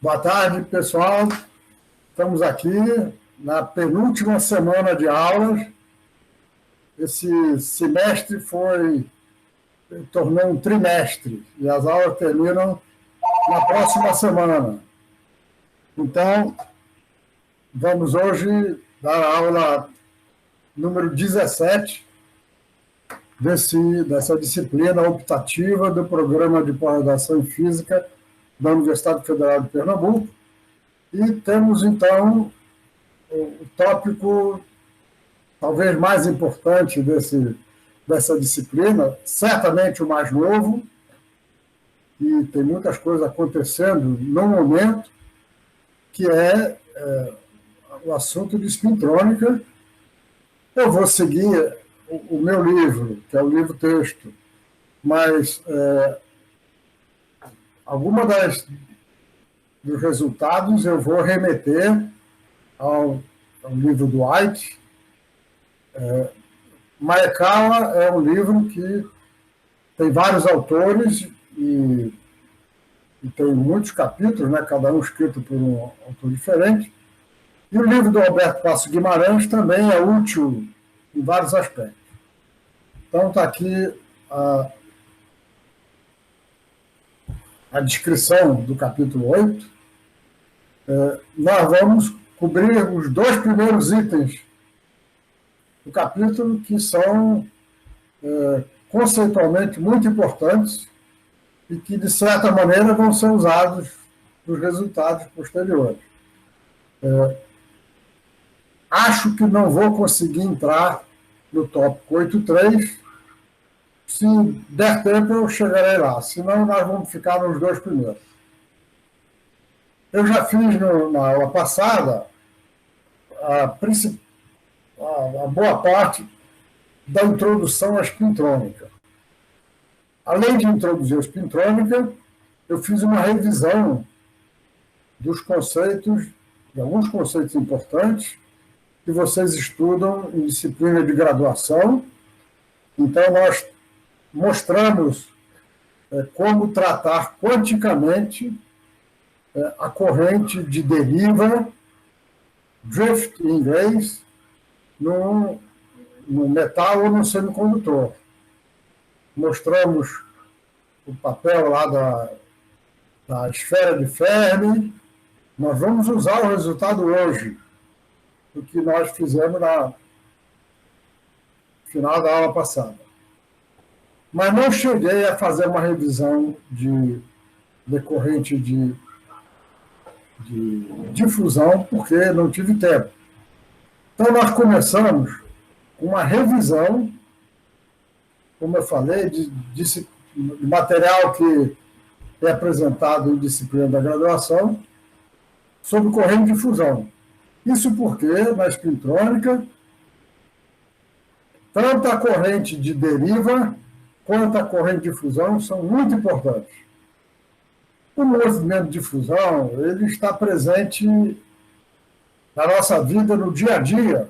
Boa tarde, pessoal. Estamos aqui na penúltima semana de aulas. Esse semestre tornou um trimestre e as aulas terminam na próxima semana. Então, vamos hoje dar a aula número 17 dessa disciplina optativa do Programa de Pós-Graduação em Física da Universidade Federal de Pernambuco. E temos, então, o tópico talvez mais importante dessa disciplina, certamente o mais novo, e tem muitas coisas acontecendo no momento, que é o assunto de spintrônica. Eu vou seguir o meu livro, que é o livro-texto, mas alguma dos resultados eu vou remeter ao livro do White. Maekawa é um livro que tem vários autores e tem muitos capítulos, né, cada um escrito por um autor diferente. E o livro do Alberto Passo Guimarães também é útil em vários aspectos. Então, está aqui a descrição do capítulo 8. Nós vamos cobrir os dois primeiros itens do capítulo, que são conceitualmente muito importantes e que, de certa maneira, vão ser usados nos resultados posteriores. Acho que não vou conseguir entrar no tópico 8.3. Se der tempo, eu chegarei lá. Senão, nós vamos ficar nos dois primeiros. Eu já fiz na aula passada a boa parte da introdução à spintrônica. Além de introduzir a spintrônica, eu fiz uma revisão dos conceitos, de alguns conceitos importantes, que vocês estudam em disciplina de graduação. Então, nós mostramos como tratar quanticamente a corrente de deriva, drift em inglês, no metal ou no semicondutor. Mostramos o papel lá da esfera de Fermi. Nós vamos usar o resultado hoje, do que nós fizemos no final da aula passada. Mas não cheguei a fazer uma revisão de corrente de difusão, porque não tive tempo. Então, nós começamos com uma revisão, como eu falei, de material que é apresentado em disciplina da graduação, sobre corrente de difusão. Isso porque, na spintrônica, tanto a corrente de deriva quanto a corrente de difusão são muito importantes. O movimento de difusão, ele está presente na nossa vida, no dia a dia.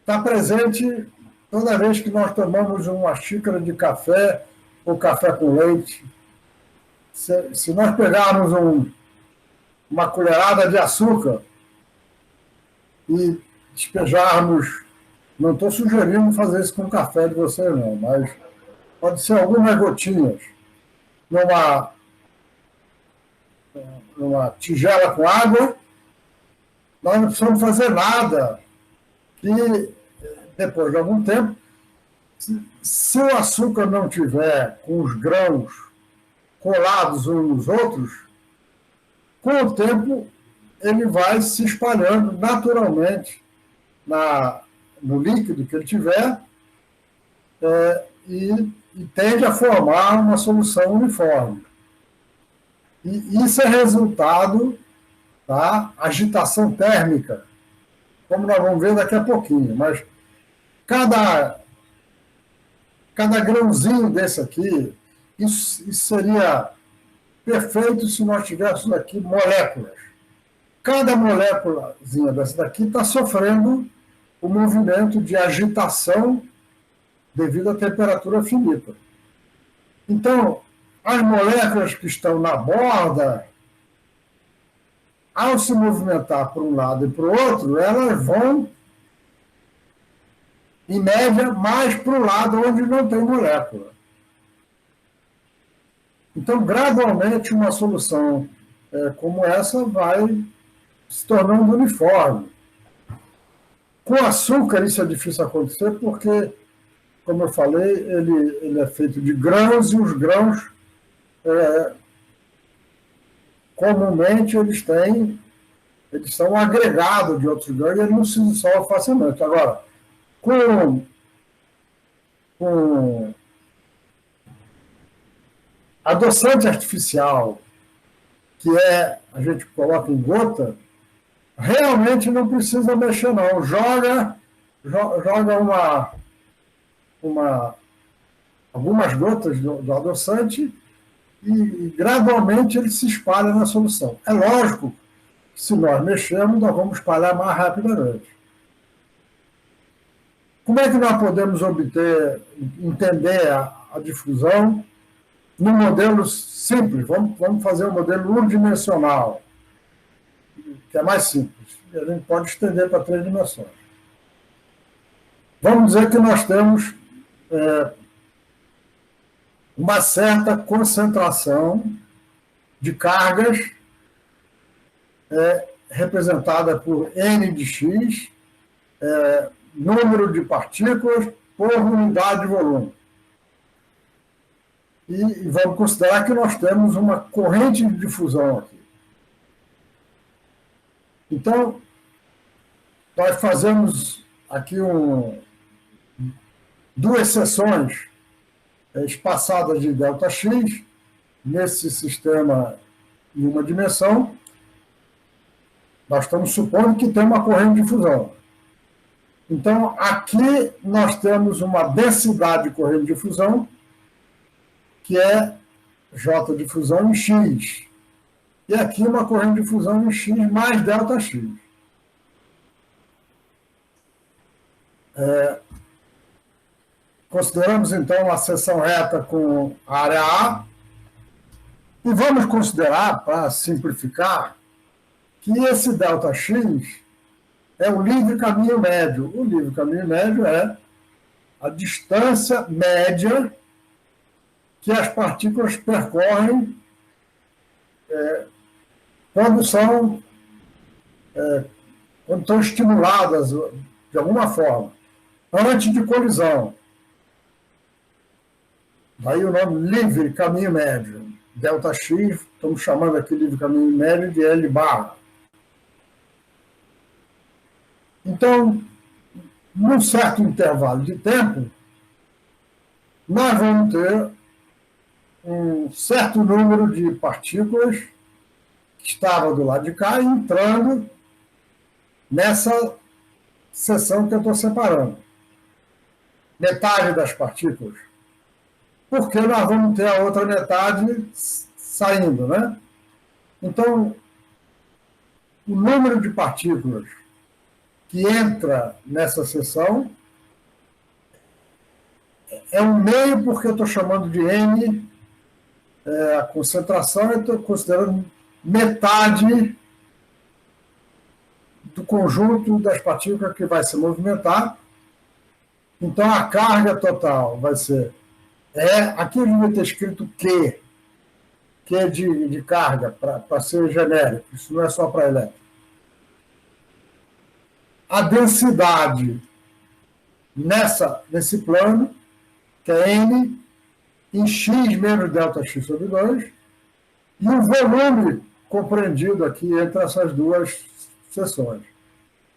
Está presente toda vez que nós tomamos uma xícara de café ou café com leite. Se nós pegarmos uma colherada de açúcar e despejarmos, não estou sugerindo fazer isso com o café de vocês, não, mas pode ser algumas gotinhas numa tigela com água, nós não precisamos fazer nada. E depois de algum tempo, se o açúcar não tiver com os grãos colados uns nos outros, com o tempo ele vai se espalhando naturalmente no líquido que ele tiver e tende a formar uma solução uniforme. E isso é resultado da agitação térmica, como nós vamos ver daqui a pouquinho. Mas cada grãozinho desse aqui, isso seria perfeito se nós tivéssemos aqui moléculas. Cada moléculazinha dessa daqui está sofrendo o movimento de agitação devido à temperatura finita. Então, as moléculas que estão na borda ao se movimentar para um lado e para o outro, elas vão, em média, mais para o lado onde não tem molécula. Então, gradualmente, uma solução como essa vai se tornando uniforme. Com açúcar, isso é difícil acontecer, porque, como eu falei, ele é feito de grãos, e os grãos, comumente, eles são agregados de outros grãos e eles não se dissolvem facilmente. Agora, com adoçante artificial, que a gente coloca em gota, realmente não precisa mexer, não. Joga algumas gotas do adoçante e gradualmente ele se espalha na solução. É lógico que, se nós mexermos, nós vamos espalhar mais rapidamente. Como é que nós podemos entender a difusão num modelo simples? Vamos fazer um modelo unidimensional, que é mais simples. E a gente pode estender para 3 dimensões. Vamos dizer que nós temos uma certa concentração de cargas representada por N de X, número de partículas por unidade de volume. E vamos considerar que nós temos uma corrente de difusão aqui. Então, nós fazemos aqui duas seções espaçadas de ΔX, nesse sistema em uma dimensão. Nós estamos supondo que tem uma corrente de difusão. Então, aqui nós temos uma densidade de corrente de difusão, que é J de difusão em X. E aqui uma corrente de difusão em X mais ΔX. Consideramos, então, a seção reta com área A. E vamos considerar, para simplificar, que esse ΔX é o livre caminho médio. O livre caminho médio é a distância média que as partículas percorrem quando estão estimuladas de alguma forma, antes de colisão. Daí o nome livre caminho médio. ΔX, estamos chamando aqui livre caminho médio de L barra. Então, num certo intervalo de tempo, nós vamos ter um certo número de partículas que estavam do lado de cá entrando nessa seção que eu estou separando. Metade das partículas. Porque nós vamos ter a outra metade saindo, né? Então, o número de partículas que entra nessa seção é um meio, porque eu estou chamando de N, a concentração, eu estou considerando metade do conjunto das partículas que vai se movimentar. Então, a carga total vai ser... aqui eu devia ter escrito Q, que é de carga, para ser genérico, isso não é só para elétrico. A densidade nesse plano, que é N, em X menos ΔX sobre 2, e o volume compreendido aqui entre essas duas seções,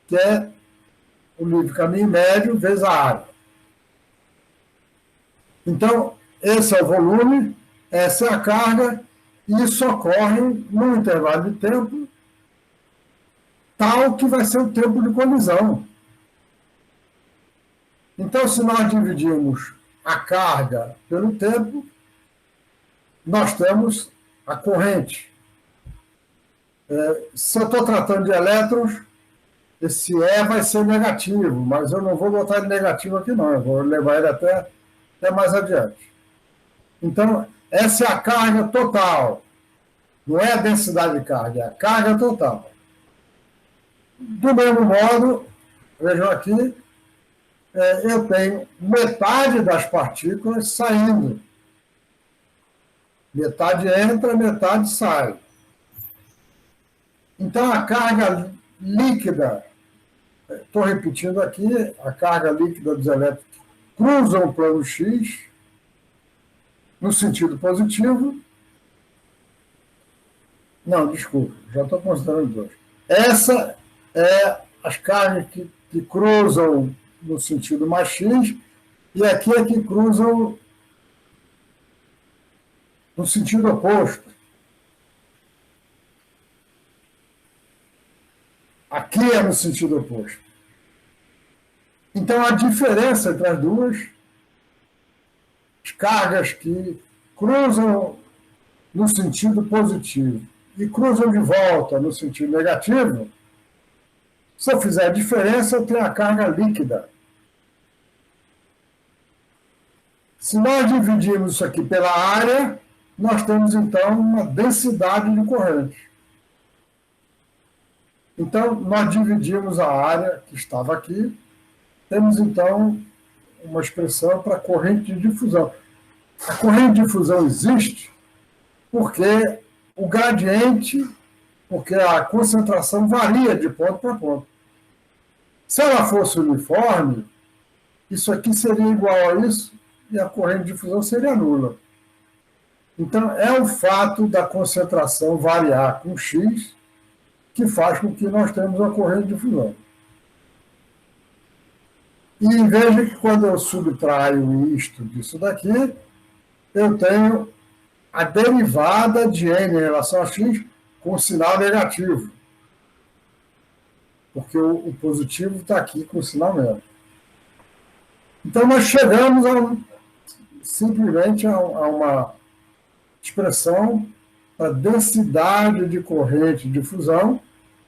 que é o livre caminho médio vezes a área. Então, esse é o volume, essa é a carga, e isso ocorre num intervalo de tempo tal que vai ser o tempo de colisão. Então, se nós dividirmos a carga pelo tempo, nós temos a corrente. Se eu estou tratando de elétrons, esse E vai ser negativo, mas eu não vou botar ele negativo aqui, não. Eu vou levar ele até mais adiante. Então, essa é a carga total. Não é a densidade de carga, é a carga total. Do mesmo modo, vejam aqui, eu tenho metade das partículas saindo. Metade entra, metade sai. Então, a carga líquida, estou repetindo aqui, a carga líquida dos elétrons cruzam o plano X no sentido positivo. Não, desculpa, já estou considerando dois. Essa é as cargas que cruzam no sentido mais X, e aqui é que cruzam no sentido oposto. Aqui é no sentido oposto. Então, a diferença entre as duas, as cargas que cruzam no sentido positivo e cruzam de volta no sentido negativo, se eu fizer a diferença, eu tenho a carga líquida. Se nós dividirmos isso aqui pela área, nós temos, então, uma densidade de corrente. Então, nós dividimos a área que estava aqui, temos, então, uma expressão para a corrente de difusão. A corrente de difusão existe porque o gradiente, porque a concentração varia de ponto para ponto. Se ela fosse uniforme, isso aqui seria igual a isso e a corrente de difusão seria nula. Então, é o fato da concentração variar com X que faz com que nós tenhamos uma corrente de difusão. E veja que quando eu subtraio isto disso daqui, eu tenho a derivada de N em relação a X com sinal negativo. Porque o positivo está aqui com sinal negativo. Então, nós chegamos simplesmente a uma expressão para densidade de corrente de difusão,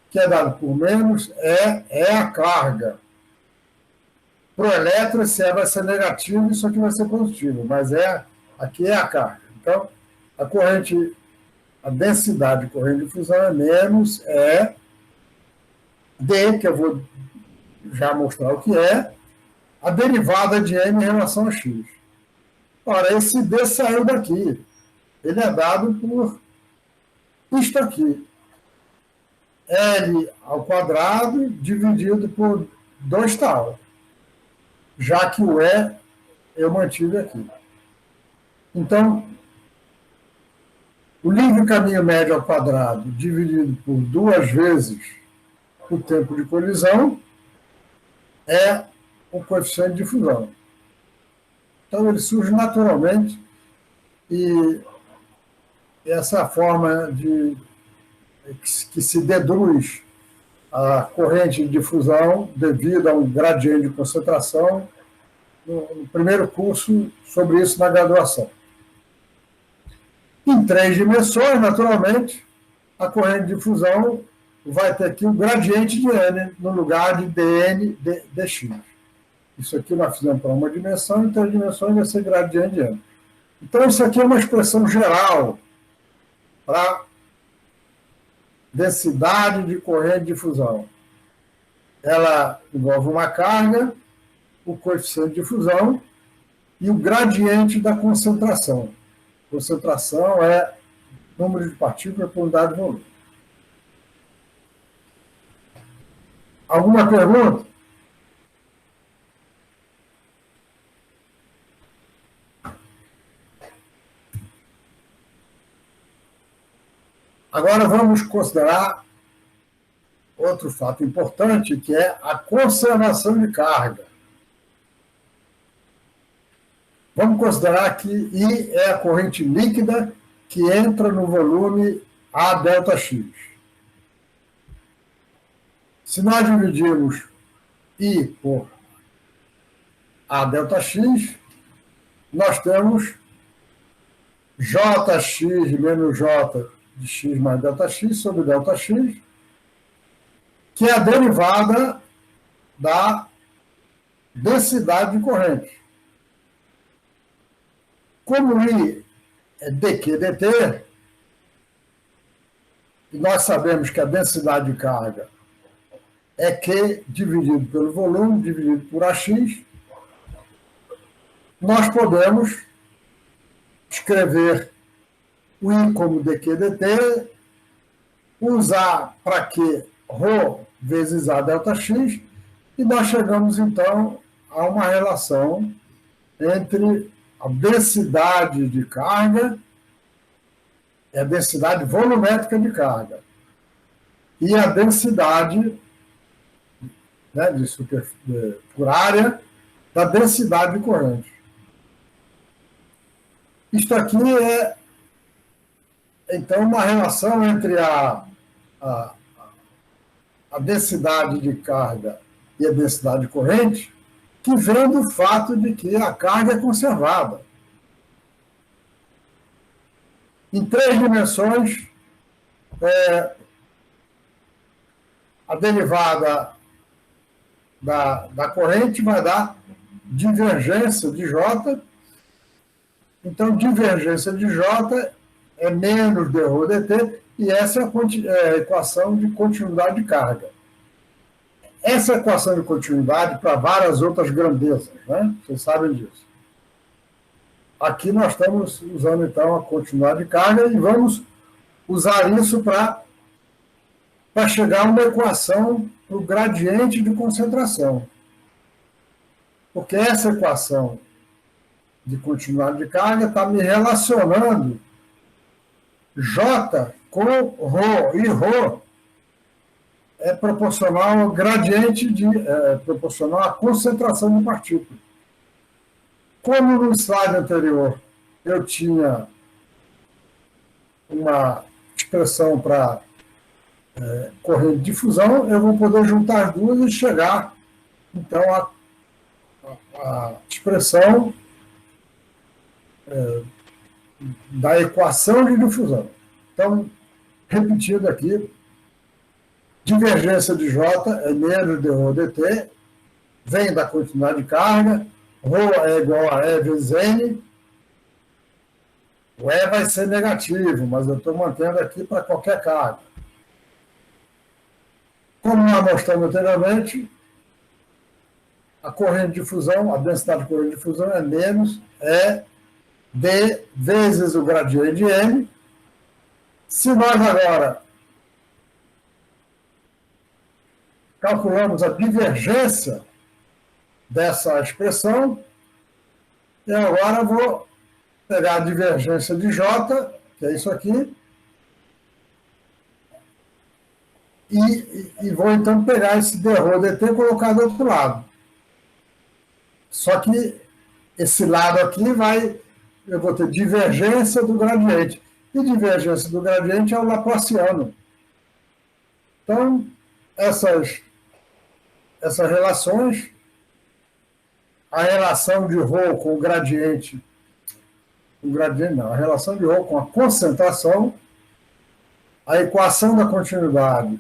que é dado por menos, é a carga. Para o elétron, esse E vai ser negativo, isso aqui vai ser positivo, mas aqui é a carga. Então, a densidade de corrente de difusão é menos D, que eu vou já mostrar o que é, a derivada de M em relação a X. Ora, esse D saiu daqui. Ele é dado por isto aqui. L ao quadrado dividido por 2 tal. Já que o E eu mantive aqui. Então, o livre caminho médio ao quadrado dividido por 2 vezes o tempo de colisão é o coeficiente de difusão. Então, ele surge naturalmente e essa forma que se deduz a corrente de difusão devido a um gradiente de concentração no primeiro curso sobre isso na graduação. Em 3 dimensões, naturalmente, a corrente de difusão vai ter aqui o gradiente de N no lugar de dN dx. Isso aqui nós fizemos para uma dimensão, em 3 dimensões vai ser gradiente de N. Então, isso aqui é uma expressão geral para densidade de corrente de difusão. Ela envolve uma carga, o coeficiente de difusão e o gradiente da concentração. Concentração é número de partículas por unidade de volume. Alguma pergunta? Agora vamos considerar outro fato importante, que é a conservação de carga. Vamos considerar que I é a corrente líquida que entra no volume A ΔX. Se nós dividirmos I por A ΔX, nós temos Jx menos J de x mais ΔX sobre ΔX, que é a derivada da densidade de corrente. Como I é dq dt, e nós sabemos que a densidade de carga é Q dividido pelo volume, dividido por AX. Nós podemos escrever o I como dQ dt, usar para Q ρ vezes A delta X, e nós chegamos, então, a uma relação entre a densidade de carga, a densidade volumétrica de carga, e a densidade, né, por área da densidade de corrente. Isto aqui é, então, uma relação entre a densidade de carga e a densidade de corrente, que vem do fato de que a carga é conservada. Em 3 dimensões, a derivada da corrente vai dar divergência de J. Então, divergência de J é menos dρ dt, e essa é a equação de continuidade de carga. Essa equação de continuidade para várias outras grandezas, né? Vocês sabem disso. Aqui nós estamos usando, então, a continuidade de carga e vamos usar isso para chegar a uma equação para o gradiente de concentração. Porque essa equação de continuidade de carga está me relacionando J com ρ, e ρ é proporcional ao gradiente proporcional à concentração de partícula. Como no slide anterior eu tinha uma expressão para corrente de difusão, eu vou poder juntar as duas e chegar, então, à expressão da equação de difusão. Então, repetindo aqui, divergência de J é menos dρ dt, vem da continuidade de carga, ρ é igual a E vezes N. O E vai ser negativo, mas eu estou mantendo aqui para qualquer carga. Como nós mostramos anteriormente, a corrente de difusão, a densidade de corrente de difusão é menos D vezes o gradiente de M. Se nós agora calculamos a divergência dessa expressão, eu agora vou pegar a divergência de J, que é isso aqui, e vou então pegar esse dρ dt e colocar do outro lado. Só que esse lado aqui eu vou ter divergência do gradiente. E divergência do gradiente é o laplaciano. Então, essas relações, a relação de ρ com o gradiente, a relação de ρ com a concentração, a equação da continuidade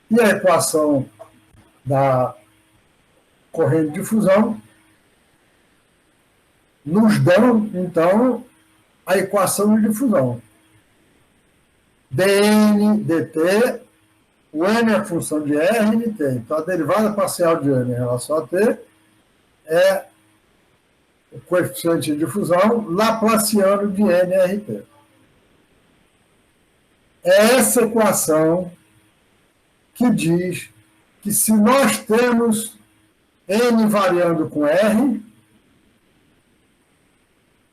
e a equação da corrente de difusão, nos dão, então, a equação de difusão. dN dt, o N é a função de R e T. Então, a derivada parcial de N em relação a T é o coeficiente de difusão laplaciano de nRT. É essa equação que diz que se nós temos N variando com R,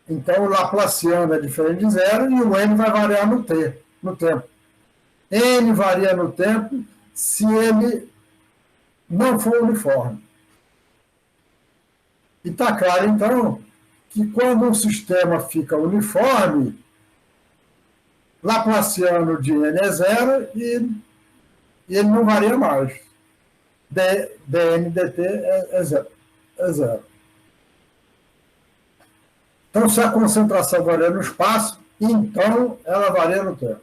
então o laplaciano é diferente de zero e o N vai variar no tempo. N varia no tempo se ele não for uniforme. E está claro, então, que quando um sistema fica uniforme, laplaciano de N é zero e ele não varia mais. dN dt é zero. Então, se a concentração varia no espaço, então ela varia no tempo.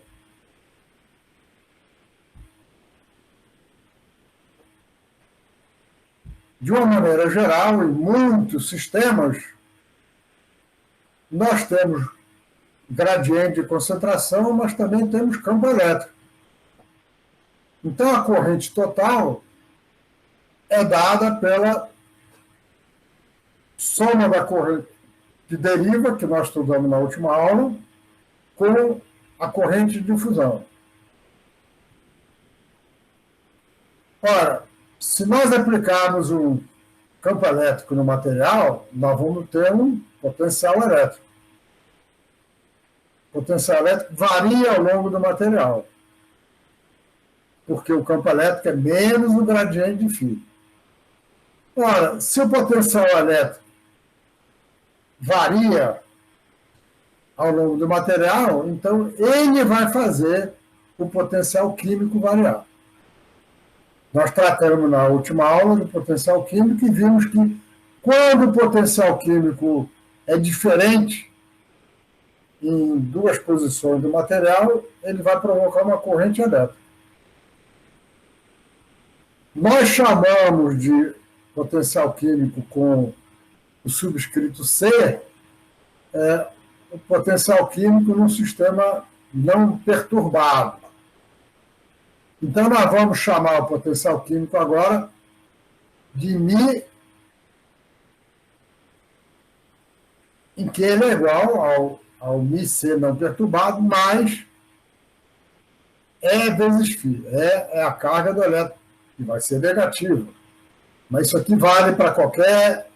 De uma maneira geral, em muitos sistemas, nós temos gradiente de concentração, mas também temos campo elétrico. Então, a corrente total é dada pela soma da corrente de deriva, que nós estudamos na última aula, com a corrente de difusão. Ora, se nós aplicarmos um campo elétrico no material, nós vamos ter um potencial elétrico. O potencial elétrico varia ao longo do material, porque o campo elétrico é menos o gradiente de φ. Ora, se o potencial elétrico varia ao longo do material, então ele vai fazer o potencial químico variar. Nós tratamos na última aula do potencial químico e vimos que quando o potencial químico é diferente em duas posições do material, ele vai provocar uma corrente elétrica. Nós chamamos de potencial químico com o subscrito C, o potencial químico num sistema não perturbado. Então, nós vamos chamar o potencial químico agora de μ, em que ele é igual ao μc não perturbado, mais E vezes φ. É a carga do elétron, que vai ser negativa. Mas isso aqui vale para qualquer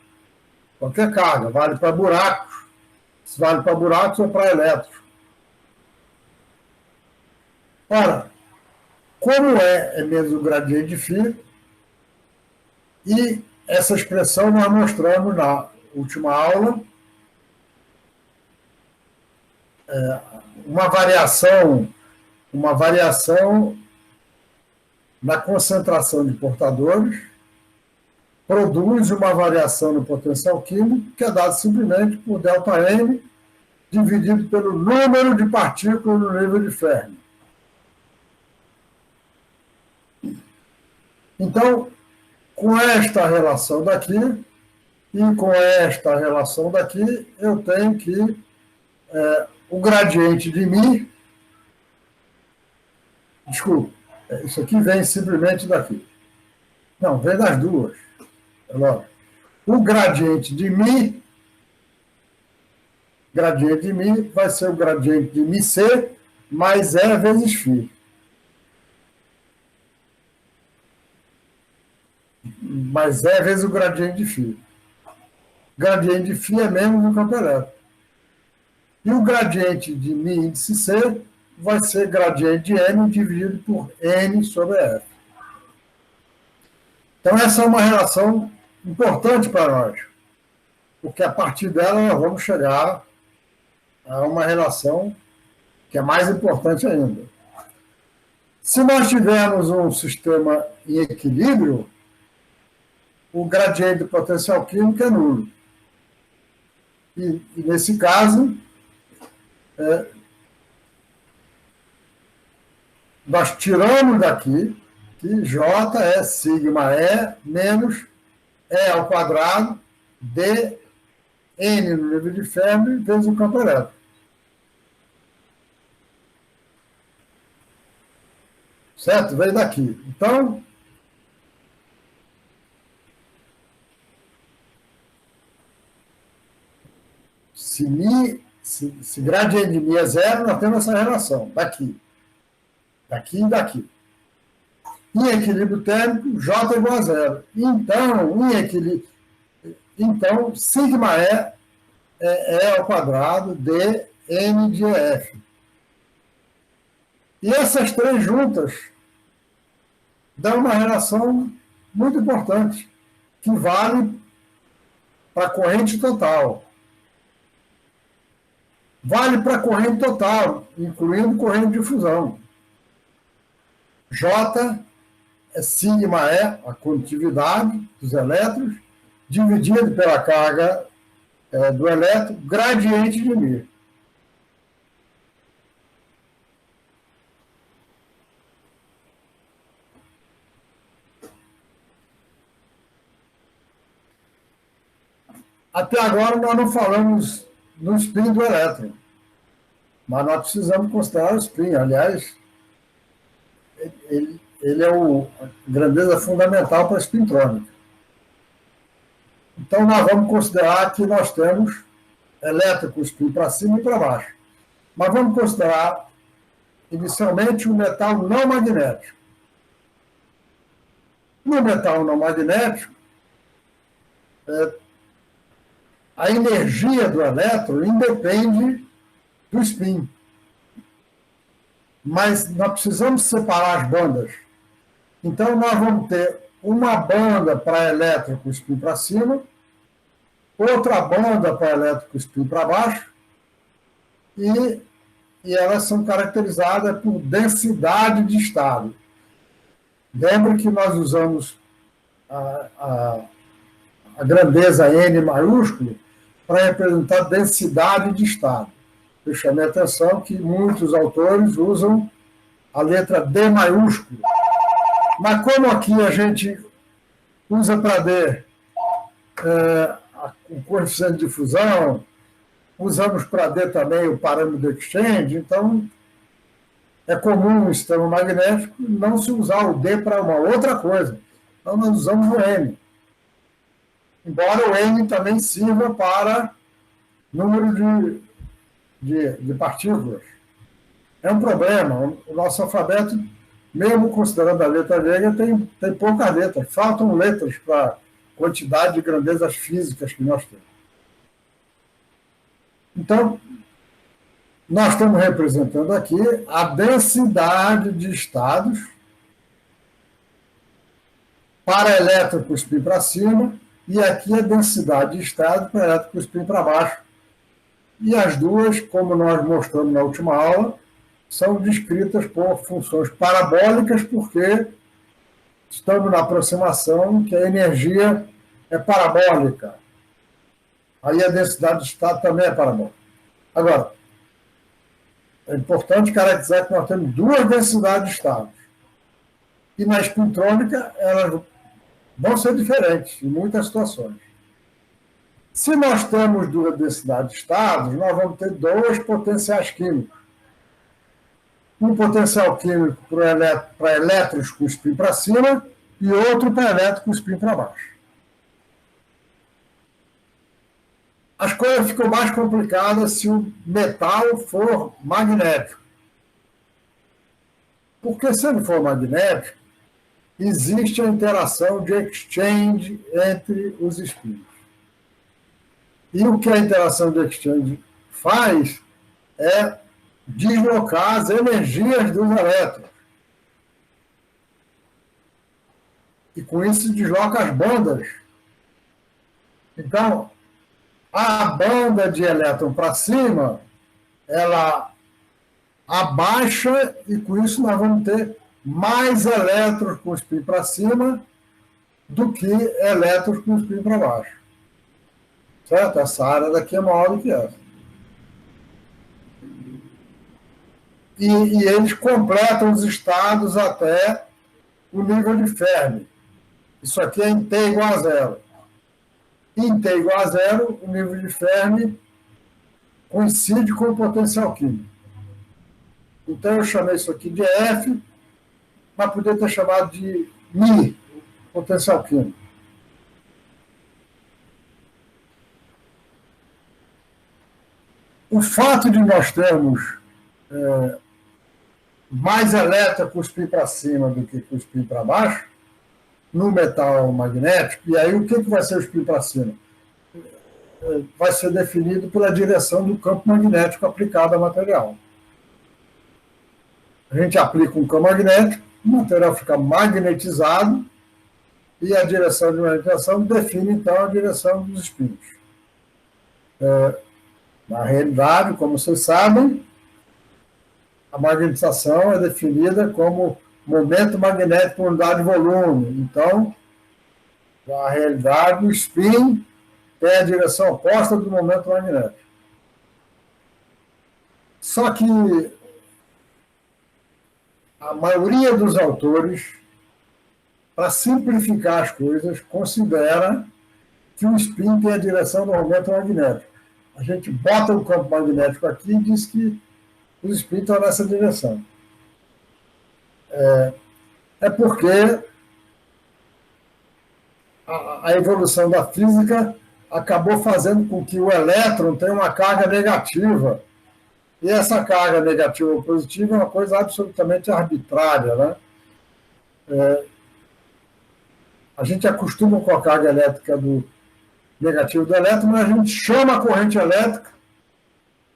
carga, vale para buracos, vale para buracos ou para elétrons. Ora, como é menos o gradiente de φ, e essa expressão nós mostramos na última aula, uma variação na concentração de portadores produz uma variação no potencial químico, que é dado simplesmente por ΔN dividido pelo número de partículas no nível de Fermi. Então, com esta relação daqui e com esta relação daqui, eu tenho que o gradiente de μ, desculpa, isso aqui vem simplesmente daqui. Não, vem das duas. É lógico. O gradiente de μ vai ser o gradiente de μc mais E vezes φ. Mais E vezes o gradiente de φ. Gradiente de φ é menos no campo elétrico. E o gradiente de μ índice C vai ser gradiente de M dividido por N sobre F. Então, essa é uma relação importante para nós, porque a partir dela nós vamos chegar a uma relação que é mais importante ainda. Se nós tivermos um sistema em equilíbrio, o gradiente do potencial químico é nulo. E nesse caso, nós tiramos daqui que J é sigma E menos E ao quadrado de N no nível de Fermi vezes o campo elétrico. Certo? Veio daqui. Então, se gradiente de μ é zero, nós temos essa relação, daqui e daqui. Em equilíbrio térmico, J é igual a zero. Então, sigma E é ao quadrado de N de F. E essas três juntas dão uma relação muito importante, que vale para a corrente total. Vale para a corrente total, incluindo corrente de difusão. J é sigma E, a condutividade dos elétrons, dividido pela carga do elétron, gradiente de μ. Até agora nós não falamos no spin do elétron, mas nós precisamos considerar o spin. Aliás, ele é a grandeza fundamental para a espintrônica. Então, nós vamos considerar que nós temos elétron com spin para cima e para baixo. Mas vamos considerar, inicialmente, um metal não magnético. No metal não magnético, a energia do elétron independe do spin. Mas nós precisamos separar as bandas. Então, nós vamos ter uma banda para elétron com spin para cima, outra banda para elétron com spin para baixo, e elas são caracterizadas por densidade de estado. Lembre que nós usamos a grandeza N maiúsculo para representar densidade de estado. Eu chamei a atenção que muitos autores usam a letra D maiúsculo. Mas como aqui a gente usa para D o coeficiente de fusão, usamos para D também o parâmetro de exchange, então é comum no sistema magnético não se usar o D para uma outra coisa. Então nós usamos o N. Embora o N também sirva para número de partículas. É um problema. O nosso alfabeto, mesmo considerando a letra grega, tem poucas letras. Faltam letras para a quantidade de grandezas físicas que nós temos. Então, nós estamos representando aqui a densidade de estados para elétron com spin para cima e aqui a densidade de estado para elétron com spin para baixo. E as duas, como nós mostramos na última aula, são descritas por funções parabólicas porque estamos na aproximação que a energia é parabólica. Aí a densidade de estado também é parabólica. Agora, é importante caracterizar que nós temos duas densidades de estados. E na espintrônica, elas vão ser diferentes em muitas situações. Se nós temos duas densidades de estados, nós vamos ter dois potenciais químicos. Um potencial químico para elétrons com spin para cima e outro para elétrons com spin para baixo. As coisas ficam mais complicadas se o metal for magnético. Porque se ele for magnético, existe a interação de exchange entre os spins. E o que a interação de exchange faz é deslocar as energias dos elétrons. E com isso se desloca as bandas. Então, a banda de elétron para cima, ela abaixa e com isso nós vamos ter mais elétrons com spin para cima do que elétrons com spin para baixo. Certo? Essa área daqui é maior do que essa. E eles completam os estados até o nível de Fermi. Isso aqui é em T igual a zero. Em T igual a zero, o nível de Fermi coincide com o potencial químico. Então, eu chamei isso aqui de F, mas poderia ter chamado de Mi, potencial químico. O fato de nós termos mais elétron com spin para cima do que com spin para baixo, no metal magnético, e aí o que vai ser o spin para cima? Vai ser definido pela direção do campo magnético aplicado ao material. A gente aplica um campo magnético, o material fica magnetizado, e a direção de magnetização define, então, a direção dos spins. Na realidade, como vocês sabem, a magnetização é definida como momento magnético por unidade de volume. Então, na realidade, o spin tem a direção oposta do momento magnético. Só que a maioria dos autores, para simplificar as coisas, considera que o spin tem a direção do momento magnético. A gente bota o campo magnético aqui e diz que os spins estão nessa direção. é porque a evolução da física acabou fazendo com que o elétron tenha uma carga negativa. E essa carga negativa ou positiva é uma coisa absolutamente arbitrária, né? A gente acostuma com a carga elétrica do negativo do elétron, mas a gente chama a corrente elétrica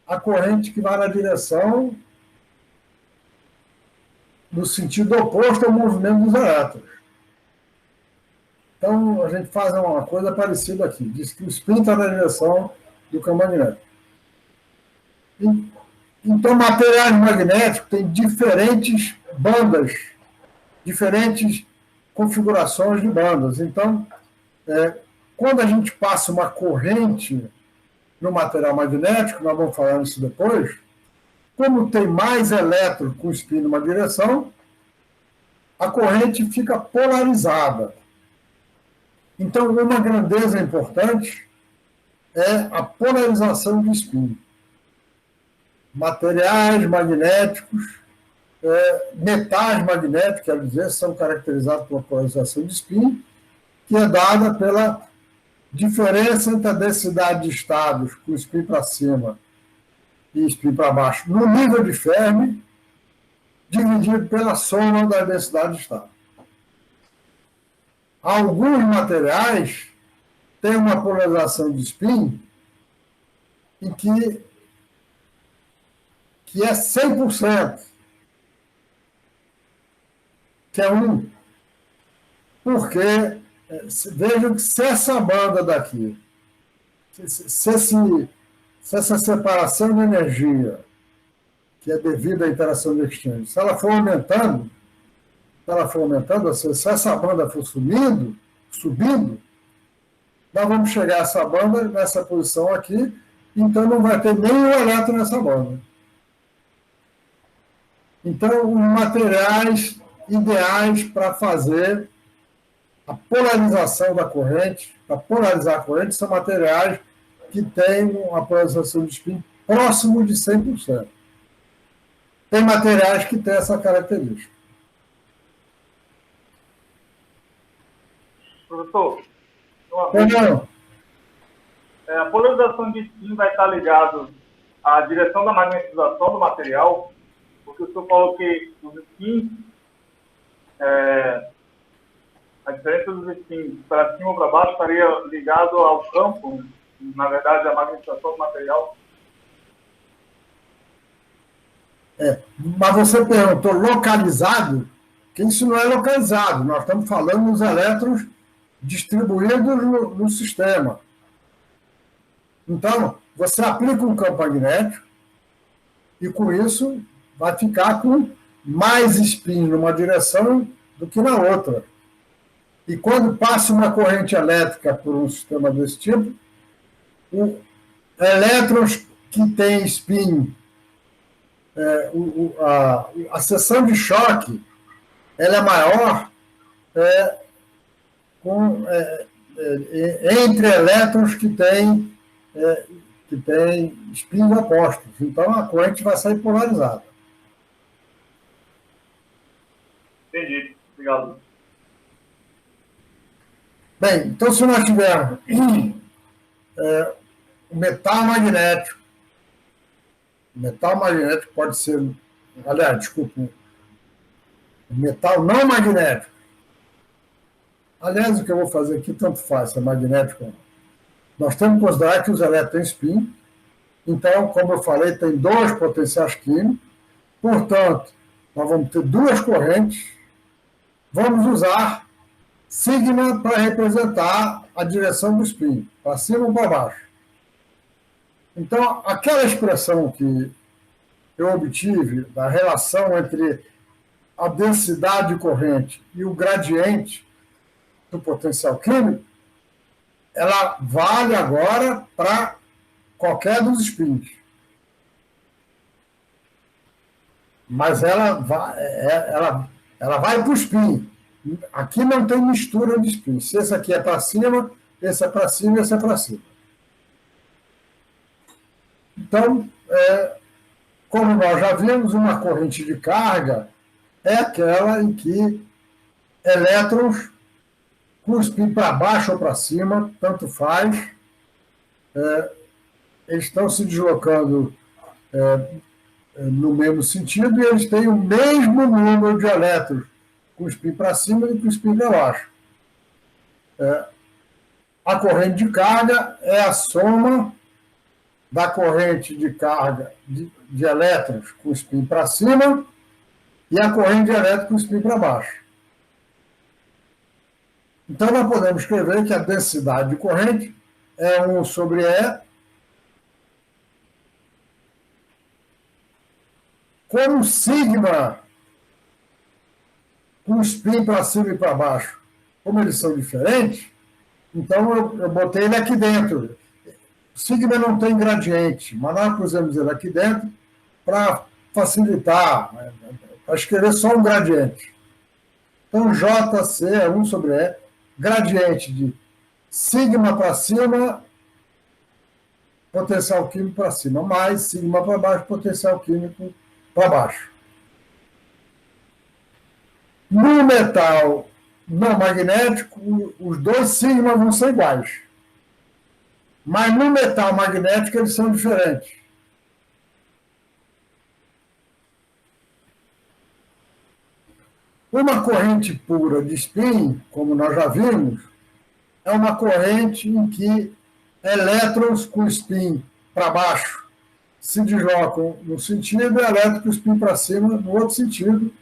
a corrente que vai na direção no sentido oposto ao movimento dos elétrons. Então, a gente faz uma coisa parecida aqui. Diz que o spin está na direção do campo magnético. Então, materiais magnéticos têm diferentes bandas, diferentes configurações de bandas. Então, quando a gente passa uma corrente no material magnético, nós vamos falar isso depois, como tem mais elétrons com spin numa direção, a corrente fica polarizada. Então, uma grandeza importante é a polarização de spin. Materiais magnéticos, metais magnéticos, quer dizer, são caracterizados por polarização de spin, que é dada pela diferença entre a densidade de estados com spin para cima e spin para baixo no nível de Fermi, dividido pela soma da densidade de estado. Alguns materiais têm uma polarização de spin em que é 100%, que é 1. Porque, vejam que se essa banda daqui, se essa separação de energia, que é devida à interação de exchange, se ela for aumentando, se essa banda for subindo, nós vamos chegar a essa banda nessa posição aqui, então não vai ter nenhum elétron nessa banda. Então, os materiais ideais para fazer a polarização da corrente, para polarizar a corrente, são materiais que têm uma polarização de spin próximo de 100%. Tem materiais que têm essa característica. Professor, a polarização de spin vai estar ligada à direção da magnetização do material, porque o senhor falou que os spins, a diferença dos spins para cima ou para baixo estaria ligado ao campo, na verdade, à magnetização do material. Mas você perguntou localizado, que isso não é localizado, nós estamos falando dos elétrons distribuídos no sistema. Então, você aplica um campo magnético e, com isso, vai ficar com mais spin numa direção do que na outra. E quando passa uma corrente elétrica por um sistema desse tipo, elétrons que têm spin, a seção de choque, ela é maior entre elétrons que têm spins opostos. Então, a corrente vai sair polarizada. Entendi. Obrigado. Bem, então, se nós tivermos o metal magnético pode ser, aliás, desculpe, metal não magnético. Aliás, o que eu vou fazer aqui, tanto faz, se é magnético ou não. Nós temos que considerar que os elétrons têm spin, então, como eu falei, tem 2 potenciais químicos, portanto, nós vamos ter 2 correntes, vamos usar sigma para representar a direção do spin, para cima ou para baixo. Então, aquela expressão que eu obtive da relação entre a densidade de corrente e o gradiente do potencial químico, ela vale agora para qualquer dos spins. Mas ela vai para o spin. Aqui não tem mistura de spin. Se esse aqui é para cima, esse é para cima e esse é para cima. Então, como nós já vimos, uma corrente de carga é aquela em que elétrons com spin para baixo ou para cima, tanto faz. Eles estão se deslocando no mesmo sentido e eles têm o mesmo número de elétrons com spin para cima e com spin para baixo. A corrente de carga é a soma da corrente de carga de elétrons com spin para cima e a corrente de elétrons com spin para baixo. Então, nós podemos escrever que a densidade de corrente é 1 sobre E, como sigma com spin para cima e para baixo, como eles são diferentes, então eu botei ele aqui dentro. Sigma não tem gradiente, mas nós pusemos ele aqui dentro para facilitar, para escrever só um gradiente. Então, JC é 1 sobre E, gradiente de sigma para cima, potencial químico para cima, mais sigma para baixo, potencial químico para baixo. No metal não magnético, os dois sigma vão ser iguais. Mas no metal magnético eles são diferentes. Uma corrente pura de spin, como nós já vimos, é uma corrente em que elétrons com spin para baixo se deslocam no sentido e elétrons com spin para cima no outro sentido.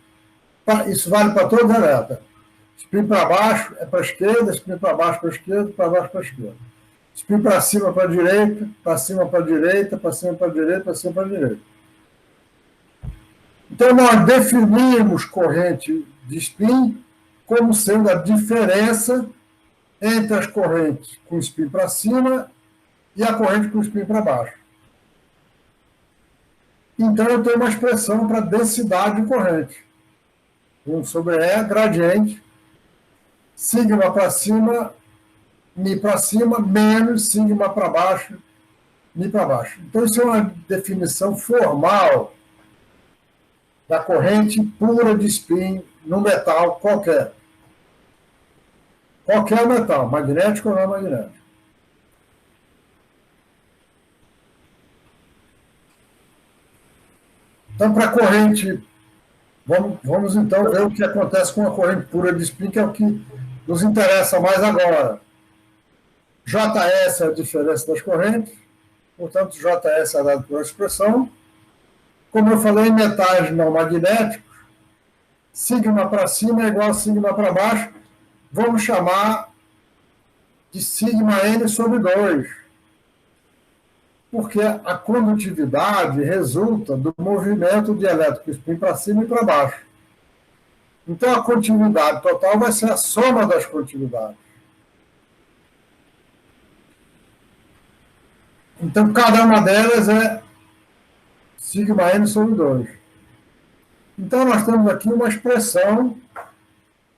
Isso vale para todos os elétrons. Spin para baixo é para a esquerda, spin para baixo para a esquerda, para baixo para a esquerda. Spin para cima para a direita, para cima para a direita, para cima para a direita, para cima para a direita. Então, nós definimos corrente de spin como sendo a diferença entre as correntes com spin para cima e a corrente com spin para baixo. Então, eu tenho uma expressão para densidade de corrente. 1 sobre E, gradiente, sigma para cima, mi para cima, menos sigma para baixo, mi para baixo. Então, isso é uma definição formal da corrente pura de spin no metal qualquer. Qualquer metal, magnético ou não magnético. Então, para a corrente, vamos então ver o que acontece com a corrente pura de spin, que é o que nos interessa mais agora. JS é a diferença das correntes, portanto, JS é dado por expressão. Como eu falei, em metais não magnéticos, sigma para cima é igual a sigma para baixo, vamos chamar de sigma N sobre 2, porque a condutividade resulta do movimento de elétron spin para cima e para baixo. Então, a condutividade total vai ser a soma das condutividades. Então, cada uma delas é sigma N sobre 2. Então, nós temos aqui uma expressão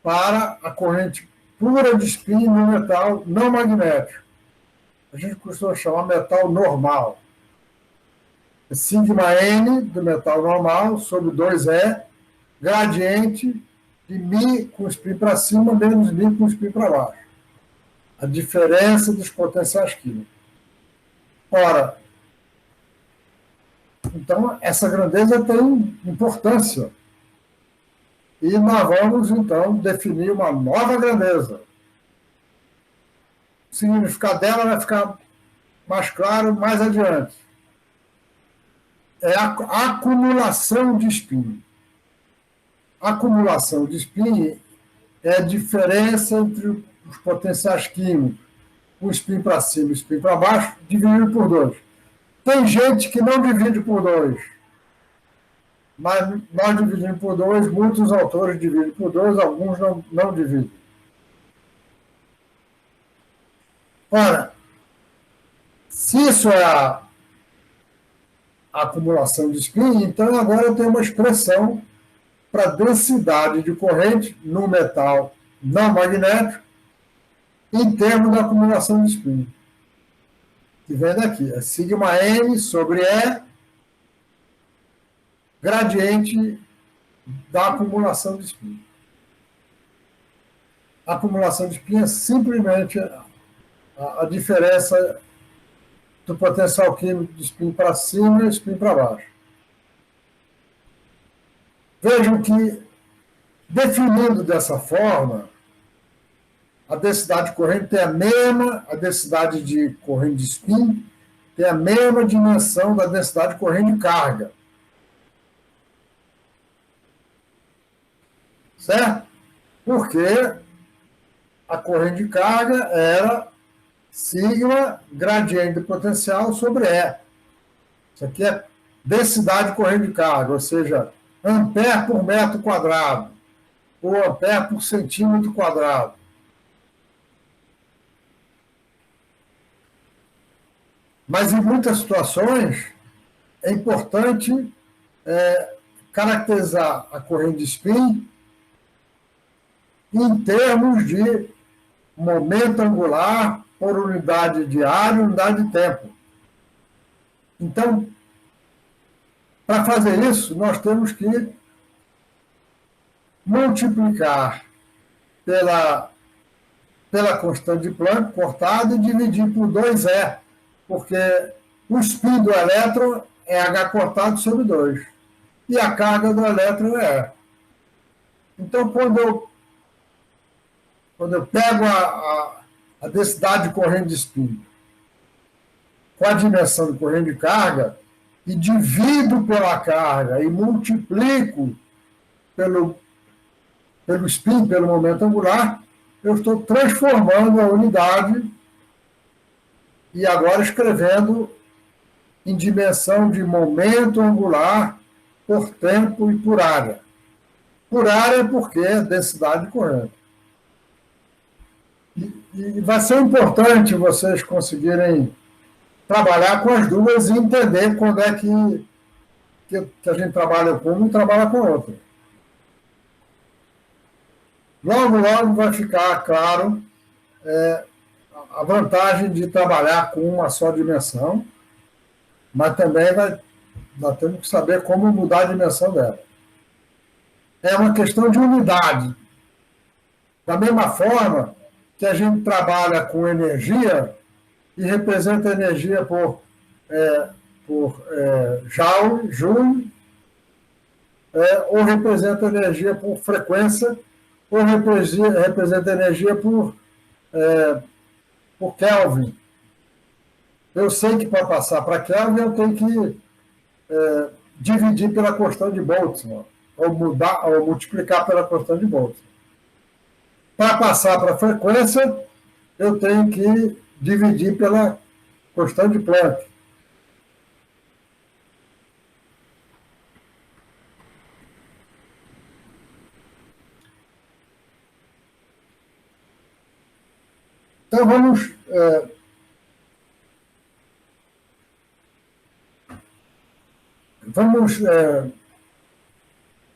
para a corrente pura de spin no metal não magnético. A gente costuma chamar metal normal. Sigma N do metal normal sobre 2E, gradiente de Mi com spin para cima menos Mi com spin para baixo. A diferença dos potenciais químicos. Ora, então, essa grandeza tem importância. E nós vamos, então, definir uma nova grandeza. O significado dela vai ficar mais claro mais adiante. É a acumulação de spin. A acumulação de spin é a diferença entre os potenciais químicos, o spin para cima e o spin para baixo, dividido por 2. Tem gente que não divide por 2, mas nós dividimos por 2, muitos autores dividem por 2, alguns não dividem. Ora, se isso é a acumulação de spin, então agora eu tenho uma expressão para densidade de corrente no metal não magnético em termos da acumulação de spin. Que vem daqui, é sigma N sobre E, gradiente da acumulação de spin. A acumulação de spin é simplesmente a diferença do potencial químico de spin para cima e spin para baixo. Vejam que, definindo dessa forma, a densidade de corrente tem a densidade de corrente de spin tem a mesma dimensão da densidade de corrente de carga. Certo? Porque a corrente de carga era sigma gradiente de potencial sobre E. Isso aqui é densidade de corrente de carga, ou seja, ampere por metro quadrado, ou ampere por centímetro quadrado. Mas, em muitas situações, é importante caracterizar a corrente de spin em termos de momento angular por unidade de área e unidade de tempo. Então, para fazer isso, nós temos que multiplicar pela constante de Planck cortada e dividir por 2E, porque o spin do elétron é H cortado sobre 2, e a carga do elétron é E. Então, quando eu pego a densidade de corrente de spin com a dimensão de corrente de carga e divido pela carga e multiplico pelo spin, pelo momento angular, eu estou transformando a unidade e agora escrevendo em dimensão de momento angular por tempo e por área. Por área porque é densidade de corrente. E vai ser importante vocês conseguirem trabalhar com as duas e entender quando é que a gente trabalha com uma e trabalha com a outra. Logo, logo vai ficar claro a vantagem de trabalhar com uma só dimensão, mas também nós temos que saber como mudar a dimensão dela. É uma questão de unidade. Da mesma forma que a gente trabalha com energia e representa a energia por joule, ou representa a energia por frequência, ou representa a energia por Kelvin. Eu sei que para passar para Kelvin eu tenho que dividir pela constante de Boltzmann, ou multiplicar pela constante de Boltzmann. Para passar para a frequência, eu tenho que dividir pela constante de Planck. Então, vamos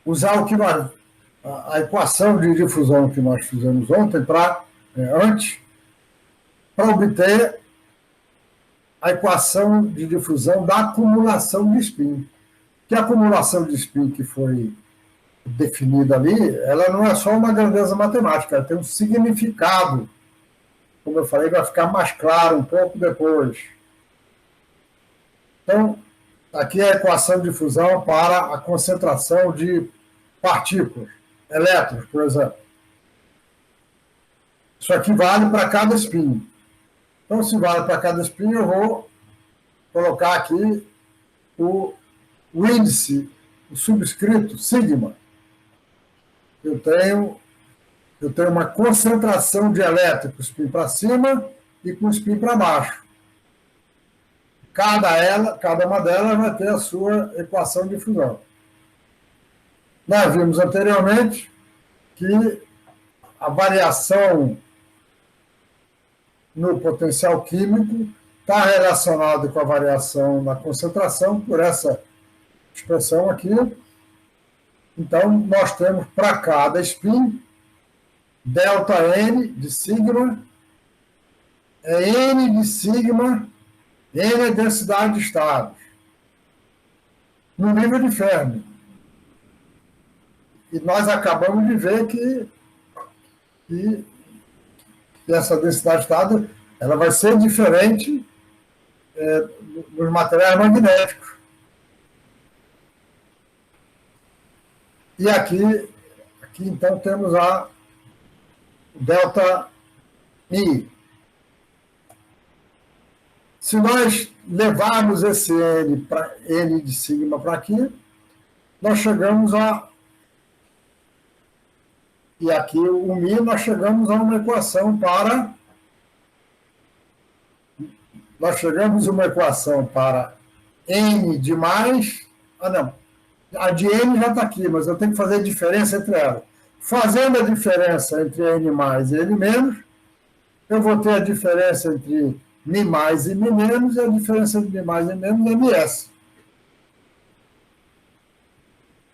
usar a equação de difusão que nós fizemos ontem antes, para obter a equação de difusão da acumulação de spin. Que a acumulação de spin que foi definida ali, ela não é só uma grandeza matemática, ela tem um significado. Como eu falei, vai ficar mais claro um pouco depois. Então, aqui é a equação de difusão para a concentração de partículas, elétrons, por exemplo. Isso aqui vale para cada spin. Então, se vale para cada spin, eu vou colocar aqui o índice, o subscrito, sigma. Eu tenho uma concentração de elétrons com spin para cima e com spin para baixo. Cada uma delas vai ter a sua equação de difusão. Nós vimos anteriormente que a variação no potencial químico está relacionada com a variação na concentração, por essa expressão aqui. Então, nós temos para cada spin delta N de sigma, N de sigma, N é densidade de estados, no nível de Fermi. E nós acabamos de ver que E essa densidade de estado ela vai ser diferente nos materiais magnéticos. E aqui então, temos a delta I. Se nós levarmos esse N de sigma para aqui, nós chegamos a... E aqui o μ, nós chegamos a uma equação para... Nós chegamos a uma equação para N de mais... Ah, não. A de N já está aqui, mas eu tenho que fazer a diferença entre elas. Fazendo a diferença entre N mais e N menos, eu vou ter a diferença entre Mi mais e Mi menos, e a diferença entre Mi mais e menos é Ms.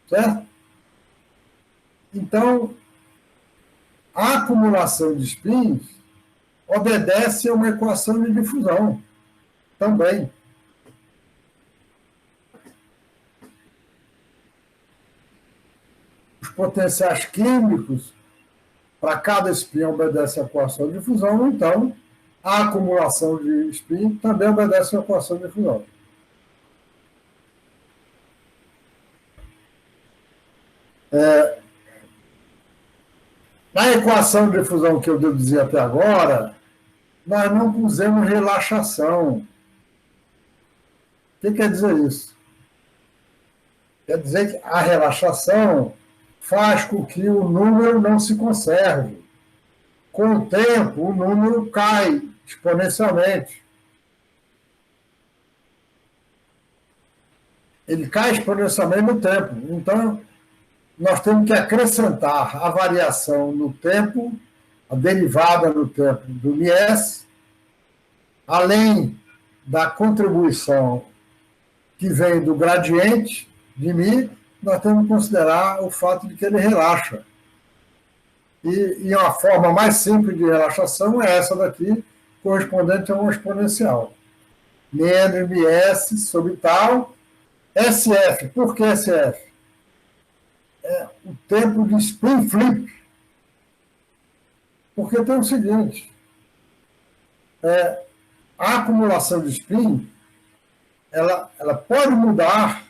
Certo? Então, a acumulação de spins obedece a uma equação de difusão também. Os potenciais químicos para cada spin obedece a equação de difusão, então a acumulação de spin também obedece a equação de difusão. Na equação de difusão que eu deduzi até agora, nós não pusemos relaxação. O que quer dizer isso? Quer dizer que a relaxação faz com que o número não se conserve. Com o tempo, o número cai exponencialmente. Ele cai exponencialmente no tempo. Então, nós temos que acrescentar a variação no tempo, a derivada no tempo do Mies, além da contribuição que vem do gradiente de Mi, nós temos que considerar o fato de que ele relaxa. E uma forma mais simples de relaxação é essa daqui, correspondente a uma exponencial. Menos Ms sobre tal, SF. Por que SF? É o tempo de spin flip. Porque tem o seguinte, a acumulação de spin, ela pode mudar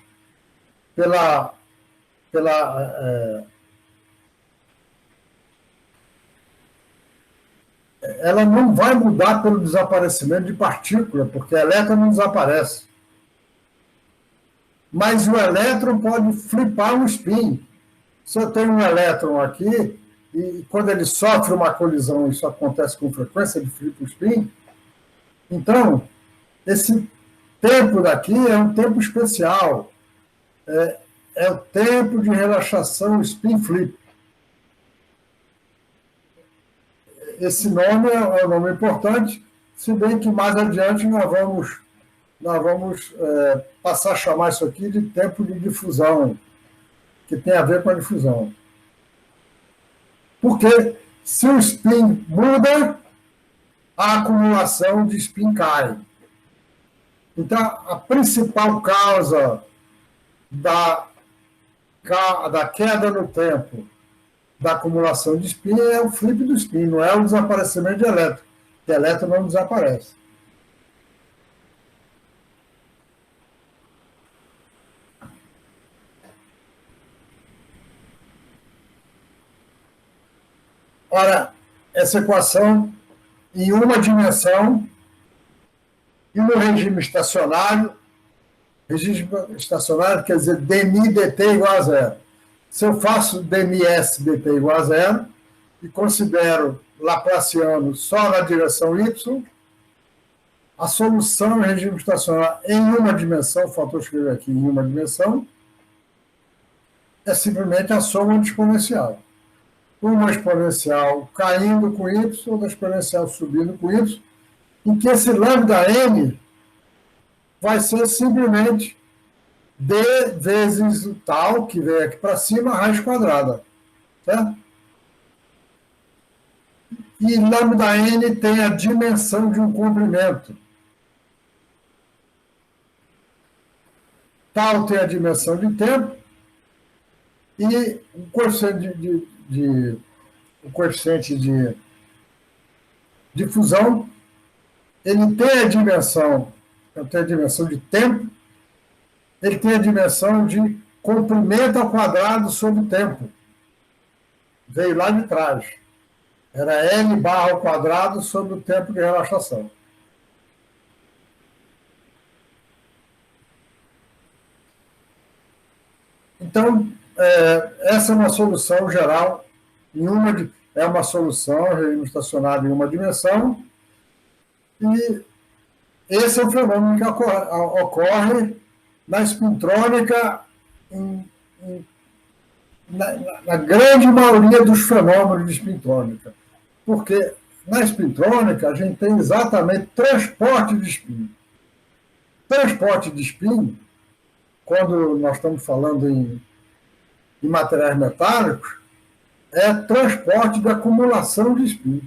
ela não vai mudar pelo desaparecimento de partícula, porque a elétron não desaparece. Mas o elétron pode flipar um spin. Se eu tenho um elétron aqui, e quando ele sofre uma colisão, isso acontece com frequência, ele flipa o spin, então, esse tempo daqui é um tempo especial. É o tempo de relaxação spin flip. Esse nome é um nome importante, se bem que mais adiante nós vamos passar a chamar isso aqui de tempo de difusão, que tem a ver com a difusão. Porque se o spin muda, a acumulação de spin cai. Então, a principal causa da queda no tempo da acumulação de spin é o flip do spin, não é o desaparecimento de elétron. O elétron não desaparece. Ora, essa equação em uma dimensão e no regime estacionário quer dizer dmi dt igual a zero. Se eu faço dms dt igual a zero e considero laplaciano só na direção y, a solução em regime estacionário em uma dimensão, faltou escrever aqui em uma dimensão, é simplesmente a soma de exponencial. Uma exponencial caindo com y, outra exponencial subindo com y, em que esse lambda n vai ser simplesmente d vezes o tal, que vem aqui para cima, raiz quadrada. Certo? E lambda n tem a dimensão de um comprimento. Tal tem a dimensão de tempo, e o coeficiente de fusão, ele tem a dimensão de tempo, ele tem a dimensão de comprimento ao quadrado sobre tempo. Veio lá de trás. Era L barra ao quadrado sobre o tempo de relaxação. Então, essa é uma solução geral, é uma solução, regime estacionário em uma dimensão, e esse é um fenômeno que ocorre na espintrônica, na grande maioria dos fenômenos de espintrônica. Porque na espintrônica a gente tem exatamente transporte de spin. Transporte de spin, quando nós estamos falando em materiais metálicos, é transporte de acumulação de spin.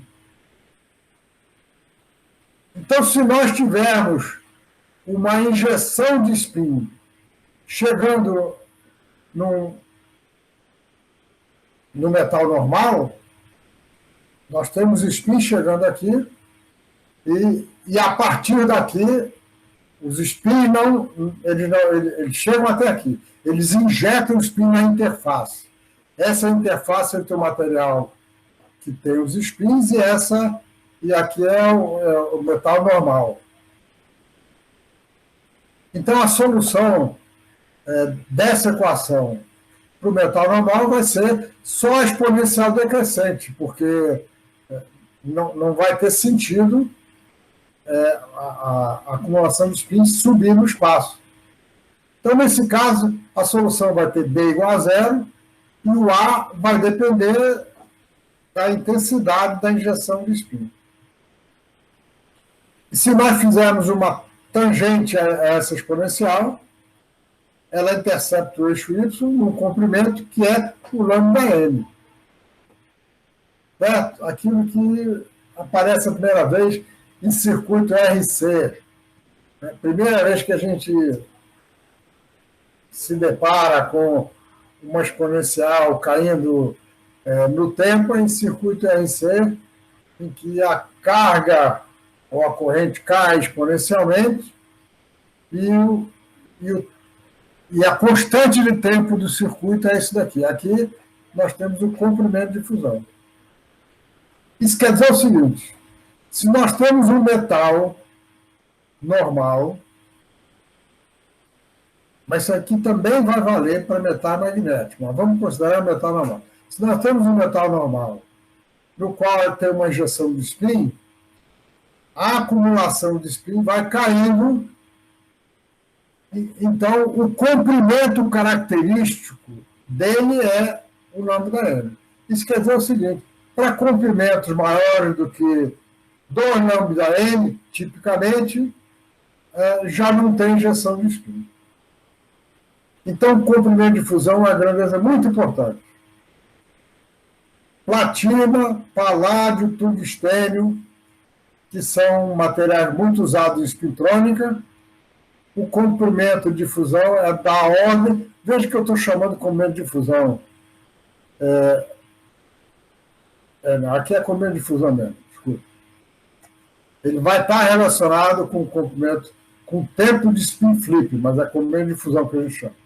Então, se nós tivermos uma injeção de spin chegando no metal normal, nós temos spin chegando aqui e a partir daqui os spin eles chegam até aqui. Eles injetam o spin na interface. Essa é a interface entre o material que tem os spins e aqui é o metal normal. Então, a solução dessa equação para o metal normal vai ser só exponencial decrescente, porque não vai ter sentido a acumulação de spins subir no espaço. Então, nesse caso, a solução vai ter B igual a zero e o A vai depender da intensidade da injeção de spin. E se nós fizermos uma tangente a essa exponencial, ela intercepta o eixo Y num comprimento que é o lambda n. Certo? Aquilo que aparece a primeira vez em circuito RC. Primeira vez que a gente se depara com uma exponencial caindo no tempo em circuito RC, em que a carga ou a corrente cai exponencialmente e a constante de tempo do circuito é isso daqui. Aqui nós temos o comprimento de fusão. Isso quer dizer o seguinte: se nós temos um metal normal, mas isso aqui também vai valer para metal magnético, mas vamos considerar metal normal. Se nós temos um metal normal, no qual tem uma injeção de spin, a acumulação de spin vai caindo. Então, o comprimento característico dele é o lambda n. Isso quer dizer o seguinte: para comprimentos maiores do que 2 lambda n, tipicamente, já não tem injeção de spin. Então, o comprimento de fusão é uma grandeza muito importante. Platina, paládio, tungstênio, que são materiais muito usados em espintrônica. O comprimento de fusão é da ordem... Veja que eu estou chamando de comprimento de fusão. Aqui é comprimento de fusão mesmo, desculpa. Ele vai estar relacionado com o comprimento, com o tempo de spin flip, mas é comprimento de fusão que a gente chama.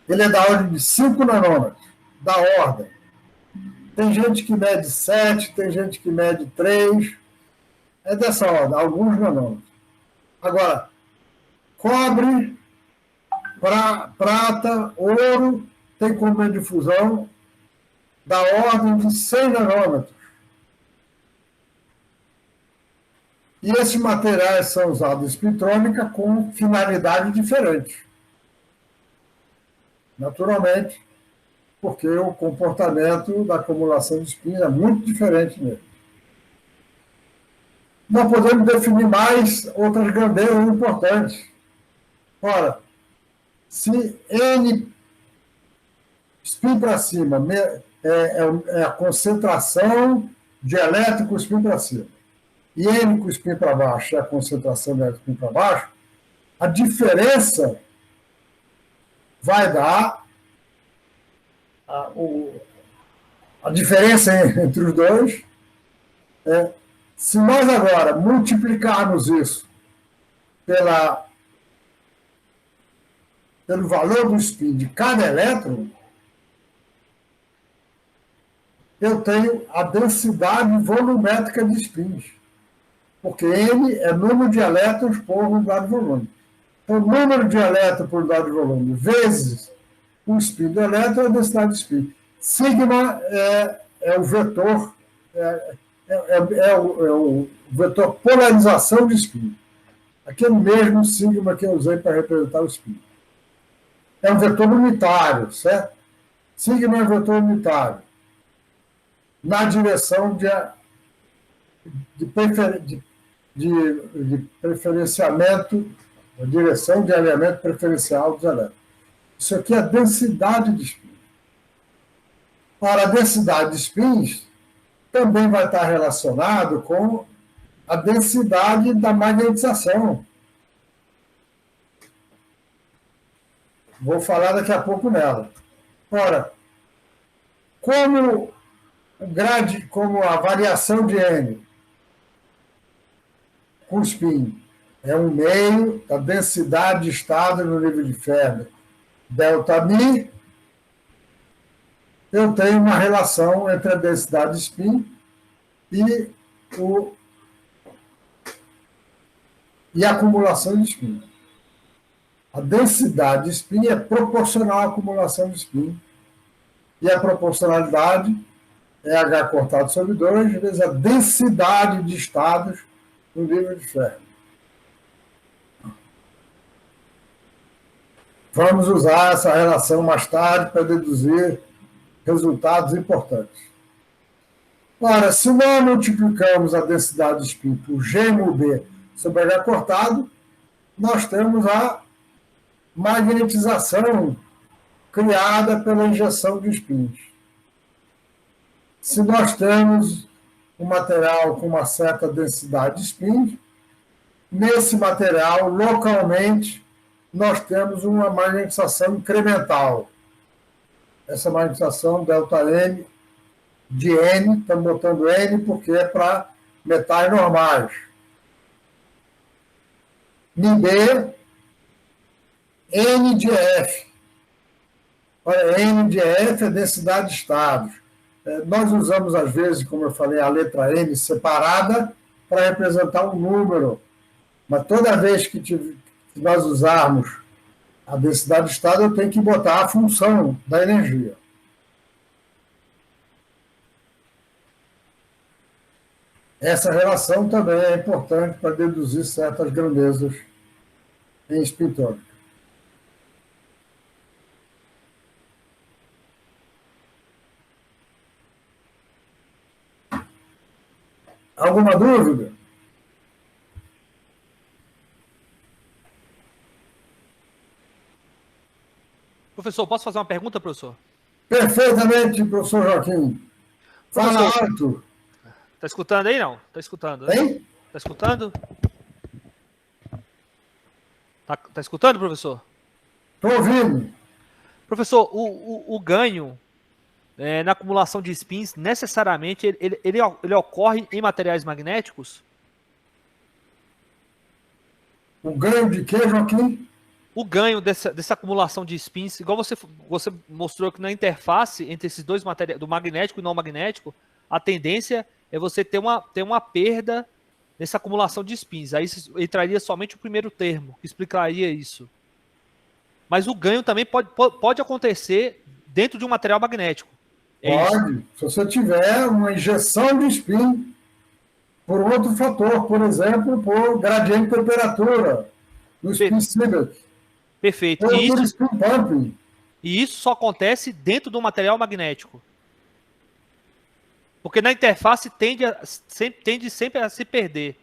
Ele é da ordem de 5 nanômetros, da ordem. Tem gente que mede 7, tem gente que mede 3. É dessa ordem, alguns nanômetros. Agora, cobre, prata, ouro, tem comprimento de fusão da ordem de 100 nanômetros. E esses materiais são usados em espintrônica com finalidade diferente. Naturalmente, porque o comportamento da acumulação de spin é muito diferente nele. Nós podemos definir mais outras grandezas importantes. Ora, se N spin para cima é a concentração de elétron com spin para cima, e N com spin para baixo é a concentração de elétron com spin para baixo, a diferença vai dar a diferença entre os dois Se nós agora multiplicarmos isso pelo valor do spin de cada elétron, eu tenho a densidade volumétrica de spins, porque N é número de elétrons por unidade de volume. Então, número de elétrons por unidade de volume vezes o spin do elétron é a densidade de spin. Sigma é o vetor, o vetor polarização de spin. Aquele mesmo sigma que eu usei para representar o spin. É um vetor unitário, certo? Sigma é um vetor unitário. Na direção de preferenciamento, a direção de alinhamento preferencial dos elétrons. Isso aqui é a densidade de spins. Ora, a densidade de spins também vai estar relacionado com a densidade da magnetização. Vou falar daqui a pouco nela. Ora, como a variação de N com spin é um meio da densidade de estado no nível de Fermi, Δμ, eu tenho uma relação entre a densidade de spin e a acumulação de spin. A densidade de spin é proporcional à acumulação de spin. E a proporcionalidade é H cortado sobre 2 vezes a densidade de estados no nível de Fermi. Vamos usar essa relação mais tarde para deduzir resultados importantes. Ora, se nós multiplicamos a densidade de spin por G mu B sobre H cortado, nós temos a magnetização criada pela injeção de spins. Se nós temos um material com uma certa densidade de spin, nesse material, localmente, nós temos uma magnetização incremental. Essa magnetização ΔM de N, estamos botando N porque é para metais normais. NB, N de F. Olha, N de F é densidade de estados. Nós usamos, às vezes, como eu falei, a letra N separada para representar um número. Mas toda vez que nós usarmos a densidade de estado, eu tenho que botar a função da energia. Essa relação também é importante para deduzir certas grandezas em spin tônica. Alguma dúvida? Professor, posso fazer uma pergunta, professor? Perfeitamente, professor Joaquim. Fala alto. Está escutando aí, não? Está escutando? Hein? Está escutando? Tá escutando, professor? Estou ouvindo. Professor, o ganho na acumulação de spins, necessariamente, ele ocorre em materiais magnéticos? O ganho de quê, Joaquim? O ganho dessa acumulação de spins, igual você mostrou que na interface entre esses dois materiais, do magnético e não magnético, a tendência é você ter uma perda nessa acumulação de spins. Aí entraria somente o primeiro termo, que explicaria isso. Mas o ganho também pode acontecer dentro de um material magnético. Pode. Se você tiver uma injeção de spin por outro fator, por exemplo, por gradiente de temperatura, no spin Seebeck. Perfeito. E isso só acontece dentro do material magnético. Porque na interface tende sempre a se perder.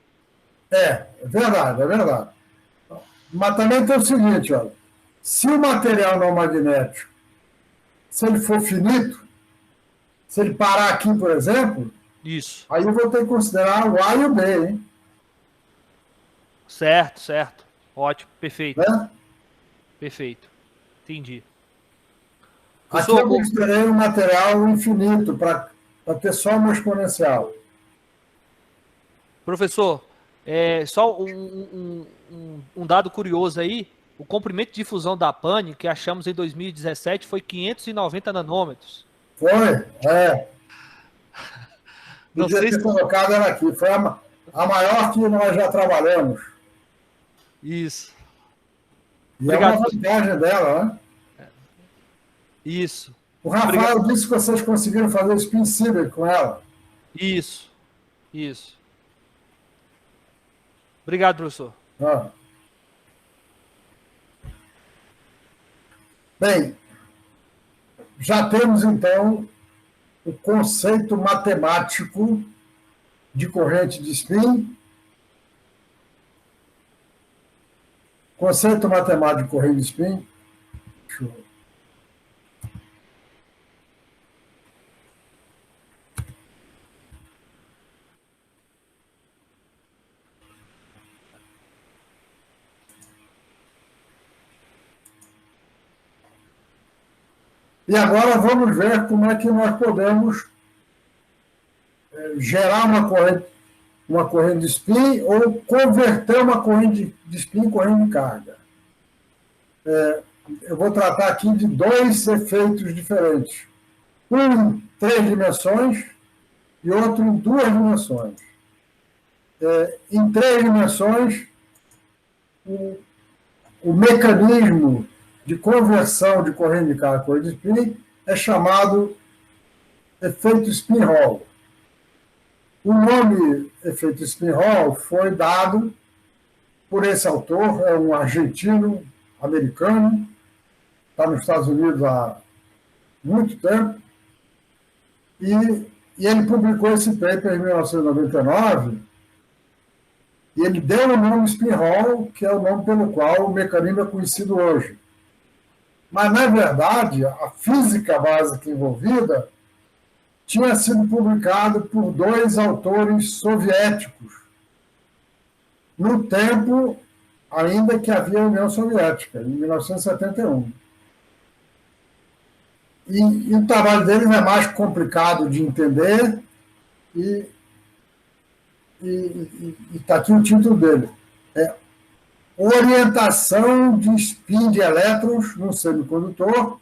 É verdade, é verdade. Mas também tem o seguinte, olha, se o material não magnético, se ele for finito, se ele parar aqui, por exemplo, isso. Aí eu vou ter que considerar o A e o B, hein? Certo. Ótimo, perfeito. Né? Perfeito. Entendi. Aqui eu considerei um material infinito para ter só uma exponencial. Professor, só um dado curioso aí, o comprimento de difusão da pane, que achamos em 2017, foi 590 nanômetros. Foi, Não podia sei ter se... colocado ela aqui. Foi a maior que nós já trabalhamos. Isso. E Obrigado, é uma vantagem dela, né? Isso. O Rafael Obrigado. disse que vocês conseguiram fazer o spin cyber com ela. Isso. Obrigado, professor. Ah. Bem, já temos, então, o conceito matemático de corrente de spin. Conceito matemático de corrente de spin. Deixa eu... E agora vamos ver como é que nós podemos gerar uma corrente de spin ou converter uma corrente de spin em corrente de carga. Eu vou tratar aqui de dois efeitos diferentes. Um em 3 dimensões e outro em 2 dimensões. Em 3 dimensões, o mecanismo de conversão de corrente de carga a corrente de spin é chamado efeito spin-Hall. O nome efeito spin-Hall foi dado por esse autor, é um argentino, americano, está nos Estados Unidos há muito tempo, e ele publicou esse paper em 1999, e ele deu o nome spin-Hall, que é o nome pelo qual o mecanismo é conhecido hoje. Mas, na verdade, a física básica envolvida tinha sido publicado por 2 autores soviéticos, no tempo ainda que havia a União Soviética, em 1971. E o trabalho deles é mais complicado de entender, e está aqui o título dele. Orientação de spin de elétrons no semicondutor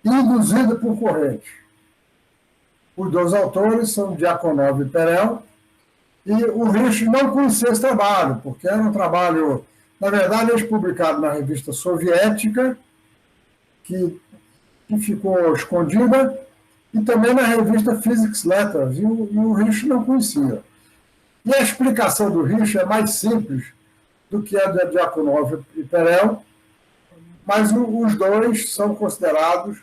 induzida por corrente. Os 2 autores são Diakonov e Perel, e o Risch não conhecia esse trabalho, porque era um trabalho, na verdade, eles publicaram na revista soviética, que ficou escondida, e também na revista Physics Letters, e o Risch não conhecia. E a explicação do Risch é mais simples do que a de Diakonov e Perel, mas os 2 são considerados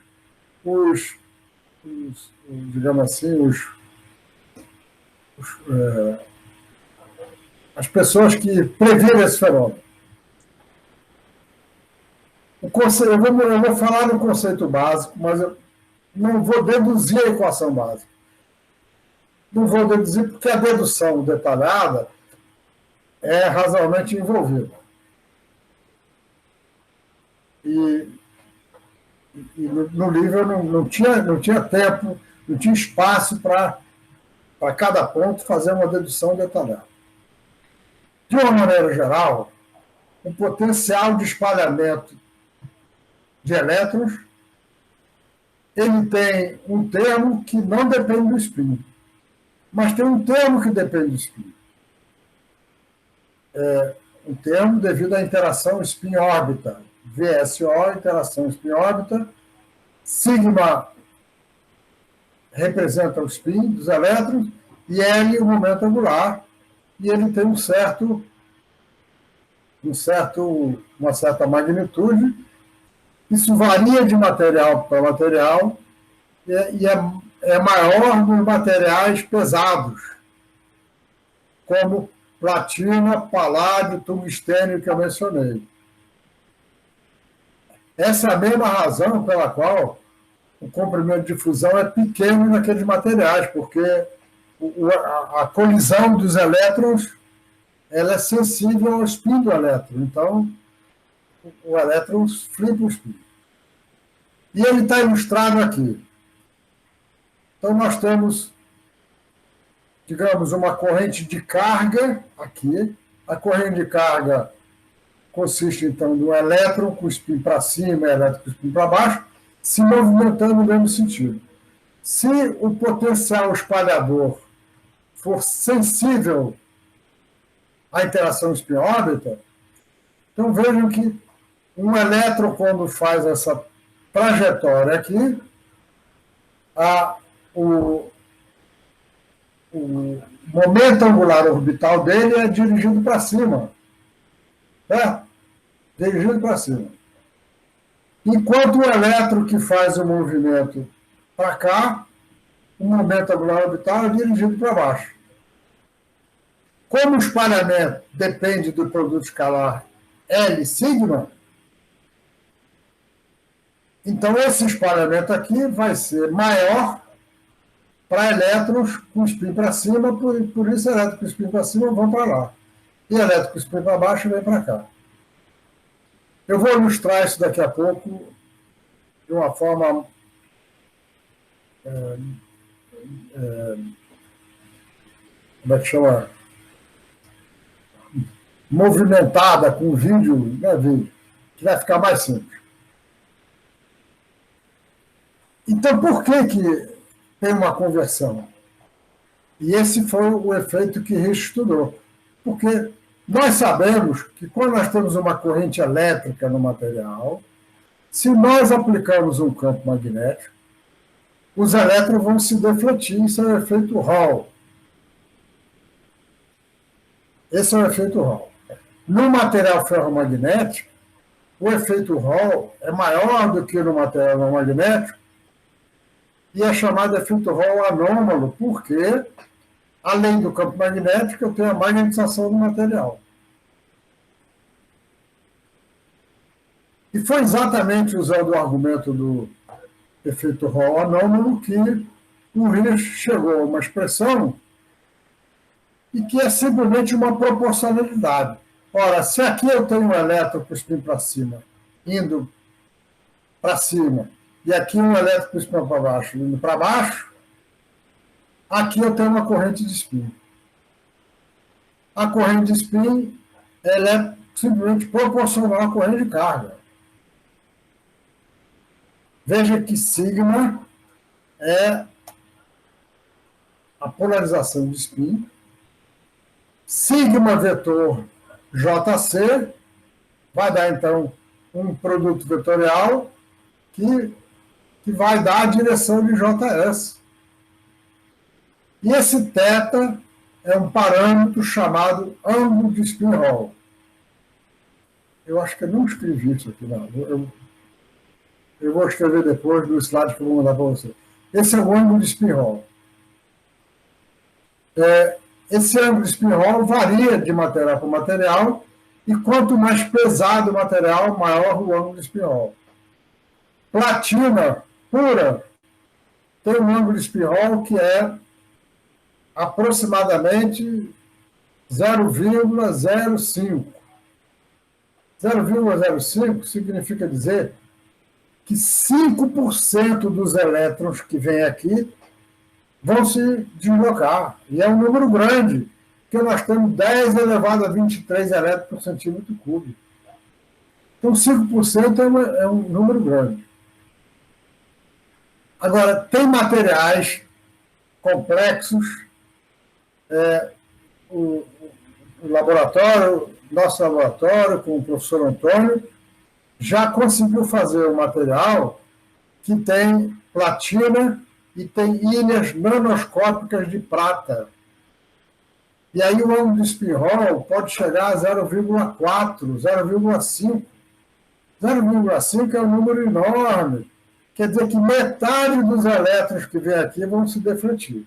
digamos assim, as pessoas que previram esse fenômeno. Eu vou falar no conceito básico, mas eu não vou deduzir a equação básica. Não vou deduzir porque a dedução detalhada é razoavelmente envolvida. E no livro não tinha tempo, não tinha espaço para cada ponto fazer uma dedução detalhada. De uma maneira geral, o potencial de espalhamento de elétrons, ele tem um termo que não depende do spin, mas tem um termo que depende do spin. Um termo devido à interação spin-órbita, VSO, interação spin-órbita, sigma representa o spin dos elétrons, e L o momento angular, e ele tem uma certa magnitude. Isso varia de material para material, e é maior nos materiais pesados, como platina, paládio, tungstênio, que eu mencionei. Essa é a mesma razão pela qual o comprimento de fusão é pequeno naqueles materiais, porque a colisão dos elétrons ela é sensível ao spin do elétron. Então, o elétron flipa o spin. E ele está ilustrado aqui. Então, nós temos, digamos, uma corrente de carga aqui. A corrente de carga consiste, então, de um elétron com spin para cima e elétron com spin para baixo, se movimentando no mesmo sentido. Se o potencial espalhador for sensível à interação spin-órbita, então vejam que um elétron, quando faz essa trajetória aqui, o momento angular orbital dele é dirigido para cima. Certo? Dirigido para cima. Enquanto o elétron que faz o movimento para cá, o momento angular orbital é dirigido para baixo. Como o espalhamento depende do produto escalar L sigma, então esse espalhamento aqui vai ser maior para elétrons com spin para cima, por isso elétrons com spin para cima vão para lá. E elétrons com spin para baixo vem para cá. Eu vou ilustrar isso daqui a pouco de uma forma como é que chama? Movimentada com vídeo, né, vídeo, que vai ficar mais simples. Então, por que tem uma conversão? E esse foi o efeito que Risch estudou. Porque nós sabemos que quando nós temos uma corrente elétrica no material, se nós aplicamos um campo magnético, os elétrons vão se defletir, isso é o efeito Hall. Esse é o efeito Hall. No material ferromagnético, o efeito Hall é maior do que no material não magnético e é chamado de efeito Hall anômalo, porque, além do campo magnético, eu tenho a magnetização do material. E foi exatamente usando o argumento do efeito Hall anômalo que o Risch chegou a uma expressão e que é simplesmente uma proporcionalidade. Ora, se aqui eu tenho um elétron com spin para cima, indo para cima, e aqui um elétron com spin para baixo, indo para baixo, aqui eu tenho uma corrente de spin. A corrente de spin ela é simplesmente proporcional à corrente de carga. Veja que sigma é a polarização de spin. Sigma vetor JC vai dar, então, um produto vetorial que vai dar a direção de JS. E esse θ é um parâmetro chamado ângulo de spin Hall. Eu acho que eu não escrevi isso aqui, não. Eu vou escrever depois no slide que eu vou mandar para você. Esse é o ângulo de spin Hall. Esse ângulo de spin Hall varia de material para material, e quanto mais pesado o material, maior o ângulo de spin Hall. Platina pura tem um ângulo de spin Hall que é aproximadamente 0,05. 0,05 significa dizer que 5% dos elétrons que vêm aqui vão se deslocar. E é um número grande, porque nós temos 10 elevado a 23 elétrons por centímetro cúbico. Então, 5% é um número grande. Agora, tem materiais complexos. O laboratório, nosso laboratório, com o professor Antônio, já conseguiu fazer um material que tem platina e tem ilhas nanoscópicas de prata. E aí o ângulo de spin Hall pode chegar a 0,4, 0,5. 0,5 é um número enorme. Quer dizer que metade dos elétrons que vem aqui vão se defletir.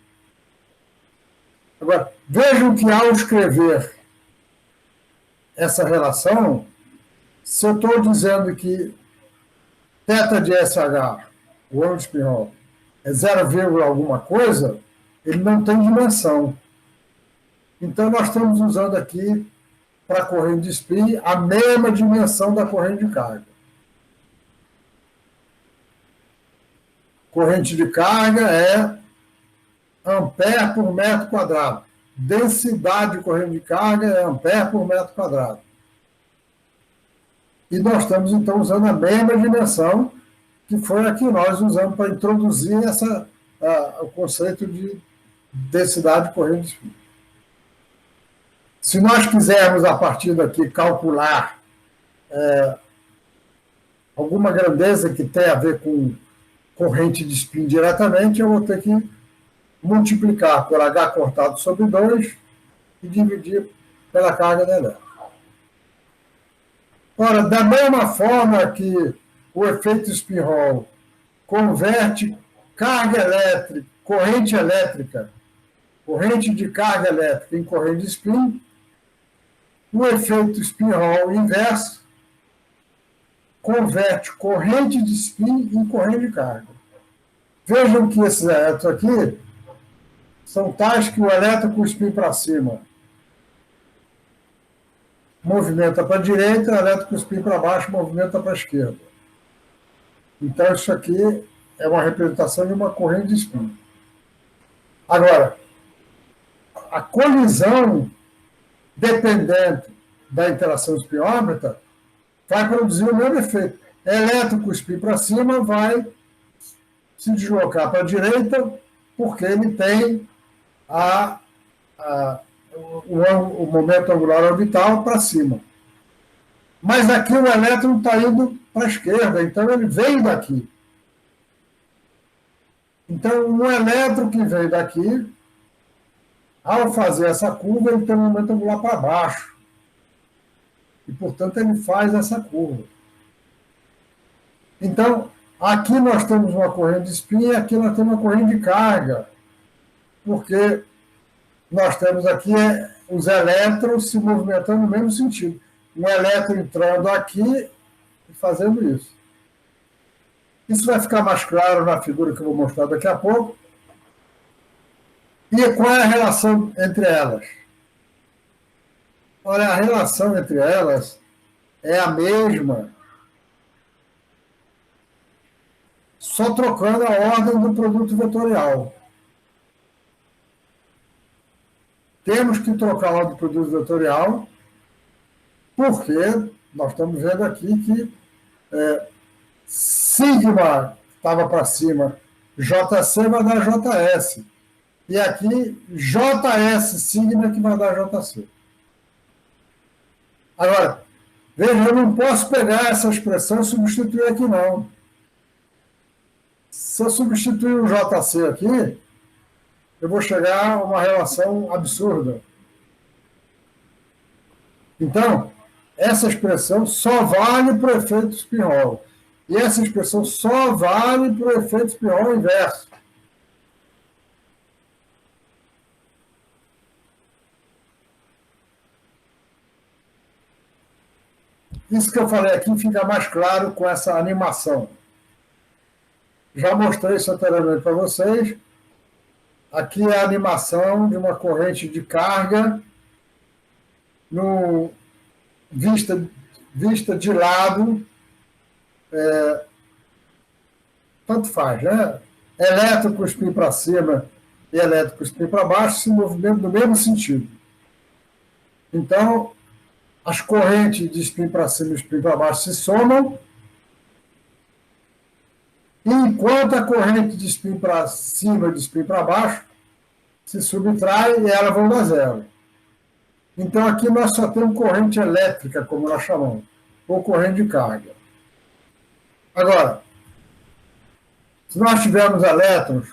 Agora, vejam que ao escrever essa relação, se eu estou dizendo que θ de SH, o ângulo de spin Hall, é 0, alguma coisa, ele não tem dimensão. Então, nós estamos usando aqui, para a corrente de spin, a mesma dimensão da corrente de carga. Corrente de carga é ampere por metro quadrado. Densidade de corrente de carga é ampere por metro quadrado. E nós estamos, então, usando a mesma dimensão que foi a que nós usamos para introduzir o conceito de densidade de corrente de spin. Se nós quisermos, a partir daqui, calcular alguma grandeza que tenha a ver com corrente de spin diretamente, eu vou ter que multiplicar por H cortado sobre 2 e dividir pela carga da elétrica. Ora, da mesma forma que o efeito spin-Hall converte carga elétrica, corrente de carga elétrica em corrente de spin, o efeito spin-Hall inverso converte corrente de spin em corrente de carga. Vejam que esses elétrons aqui são tais que o elétron com spin para cima movimenta para a direita, o elétron com spin para baixo movimenta para a esquerda. Então, isso aqui é uma representação de uma corrente de spin. Agora, a colisão dependente da interação spin-órbita vai produzir o mesmo efeito. Elétron com spin para cima vai se deslocar para a direita porque ele tem o momento angular orbital para cima. Mas aqui o elétron está indo para a esquerda, então ele veio daqui. Então, um elétron que veio daqui, ao fazer essa curva, ele tem um momento angular para baixo. E, portanto, ele faz essa curva. Então, aqui nós temos uma corrente de spin e aqui nós temos uma corrente de carga. Porque nós temos aqui os elétrons se movimentando no mesmo sentido. Um elétron entrando aqui e fazendo isso. Isso vai ficar mais claro na figura que eu vou mostrar daqui a pouco. E qual é a relação entre elas? Olha, a relação entre elas é a mesma, só trocando a ordem do produto vetorial. Temos que trocar a ordem do produto vetorial, porque nós estamos vendo aqui que sigma estava para cima, JC vai dar JS. E aqui, JS sigma que vai dar JC. Agora, veja, eu não posso pegar essa expressão e substituir aqui, não. Se eu substituir o JC aqui, eu vou chegar a uma relação absurda. Então, essa expressão só vale para o efeito spin-Hall. E essa expressão só vale para o efeito spin-Hall inverso. Isso que eu falei aqui fica mais claro com essa animação. Já mostrei isso anteriormente para vocês. Aqui é a animação de uma corrente de carga vista de lado, tanto faz, né? Elétron com spin para cima e elétron com spin para baixo se movimentam no mesmo sentido. Então, as correntes de spin para cima e spin para baixo se somam, e enquanto a corrente de spin para cima e de spin para baixo se subtrai e elas vão dar zero. Então, aqui nós só temos corrente elétrica, como nós chamamos, ou corrente de carga. Agora, se nós tivermos elétrons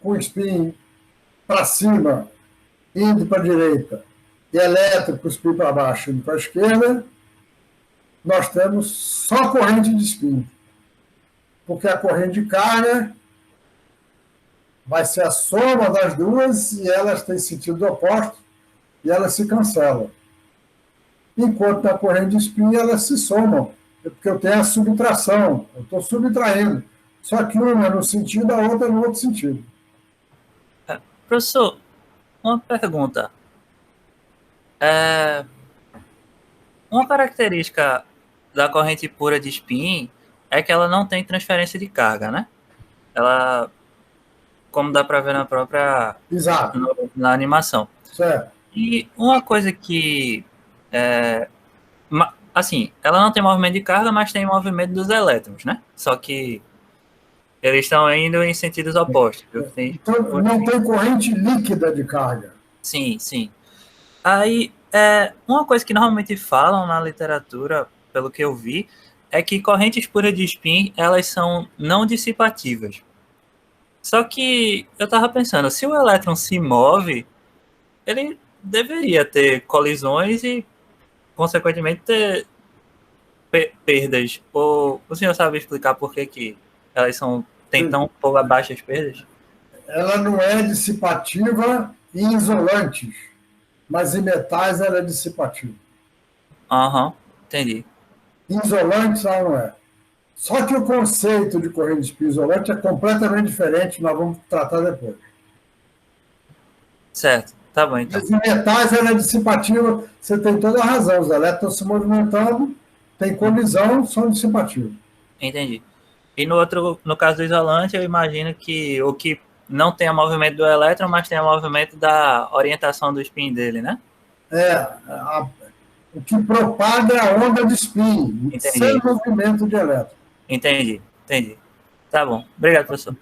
com spin para cima, indo para a direita, e elétron com spin para baixo, indo para a esquerda, nós temos só corrente de spin. Porque a corrente de carga vai ser a soma das duas e elas têm sentido oposto e elas se cancelam. Enquanto na corrente de spin elas se somam, porque eu tenho a subtração, eu estou subtraindo. Só que uma é no sentido, a outra é no outro sentido. Professor, uma pergunta. Uma característica da corrente pura de spin é que ela não tem transferência de carga, né? Ela como dá para ver na própria Exato. na animação. Certo. E uma coisa que assim, ela não tem movimento de carga, mas tem movimento dos elétrons, né? Só que eles estão indo em sentidos opostos. Então, não tem corrente líquida de carga. Sim, sim. Aí, uma coisa que normalmente falam na literatura, pelo que eu vi, é que correntes puras de spin, elas são não dissipativas. Só que eu estava pensando, se o elétron se move, ele deveria ter colisões e, consequentemente, ter perdas. Ou o senhor sabe explicar por que elas têm tão baixas perdas? Ela não é dissipativa em isolantes, mas em metais ela é dissipativa. Entendi. Em isolantes ela não é. Só que o conceito de corrente de spin isolante é completamente diferente, nós vamos tratar depois. Certo, tá bom então. Mas em metais ela é dissipativa, você tem toda a razão, os elétrons se movimentando, tem colisão, são dissipativos. Entendi. E no caso do isolante, eu imagino que o que não tem o movimento do elétron, mas tem o movimento da orientação do spin dele, né? O que propaga é a onda de spin, sem movimento de elétron. Entendi. Tá bom. Obrigado, professor.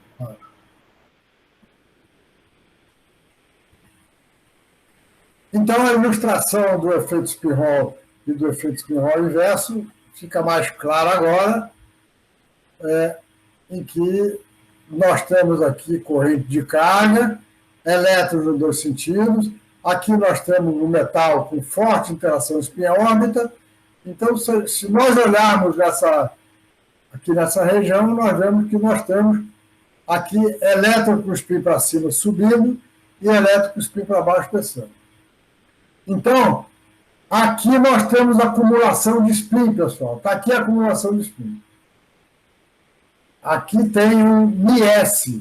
Então, a ilustração do efeito spin-Hall e do efeito spin-Hall inverso fica mais clara agora, em que nós temos aqui corrente de carga, elétrons nos dois sentidos, aqui nós temos um metal com forte interação spin-órbita. Então, se nós olharmos aqui nessa região, nós vemos que nós temos aqui elétron com spin para cima subindo e elétron com spin para baixo descendo. Então, aqui nós temos acumulação de spin, pessoal. Está aqui a acumulação de spin. Aqui tem um mies.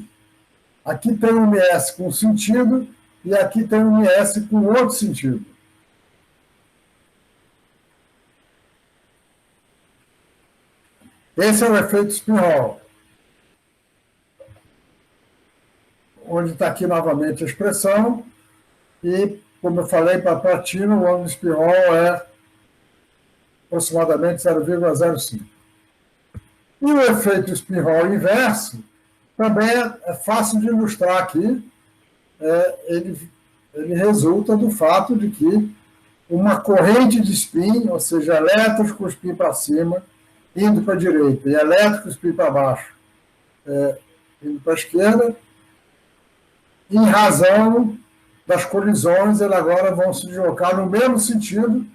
Aqui tem um mies com sentido e aqui tem um mies com outro sentido. Esse é o efeito spin-Hall. Onde está aqui novamente a expressão. E, como eu falei, para a platina, o ângulo de spin-Hall é aproximadamente 0,05. E o efeito spin-Hall inverso também é fácil de ilustrar aqui. Ele resulta do fato de que uma corrente de spin, ou seja, elétrons com spin para cima, indo para a direita, e elétrons com spin para baixo, indo para a esquerda, em razão das colisões, eles agora vão se deslocar no mesmo sentido.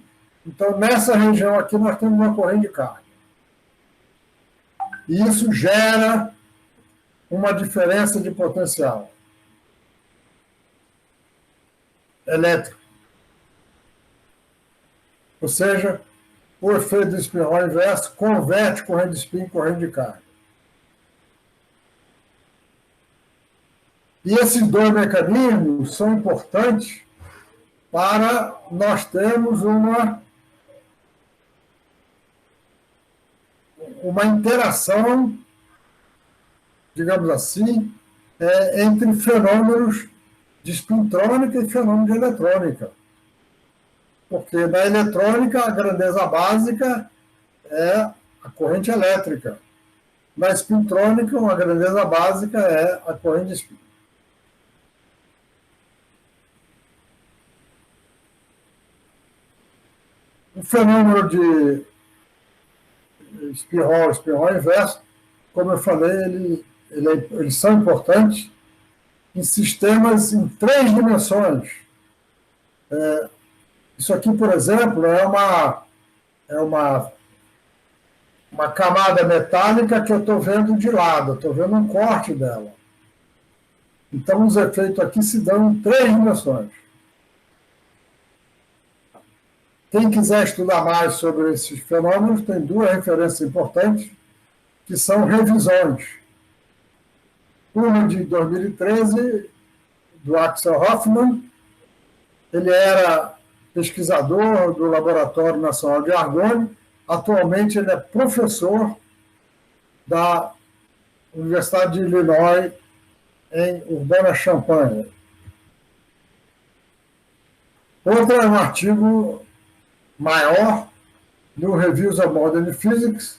Então, nessa região aqui, nós temos uma corrente de carga. E isso gera uma diferença de potencial elétrico. Ou seja, o efeito do spin-Hall inverso converte corrente de spin em corrente de carga. E esses dois mecanismos são importantes para nós termos uma interação, digamos assim, entre fenômenos de spintrônica e fenômeno de eletrônica. Porque na eletrônica a grandeza básica é a corrente elétrica. Na spintrônica, uma grandeza básica é a corrente de spin. O fenômeno de spin-Hall inverso, como eu falei, eles são importantes em sistemas em 3 dimensões. Isso aqui, por exemplo, é uma camada metálica que eu estou vendo de lado, estou vendo um corte dela. Então, os efeitos aqui se dão em 3 dimensões. Quem quiser estudar mais sobre esses fenômenos, tem 2 referências importantes, que são revisões. Uma de 2013, do Axel Hoffman. Ele era pesquisador do Laboratório Nacional de Argonne. Atualmente, ele é professor da Universidade de Illinois, em Urbana-Champaign. Outro é um artigo maior no Reviews of Modern Physics,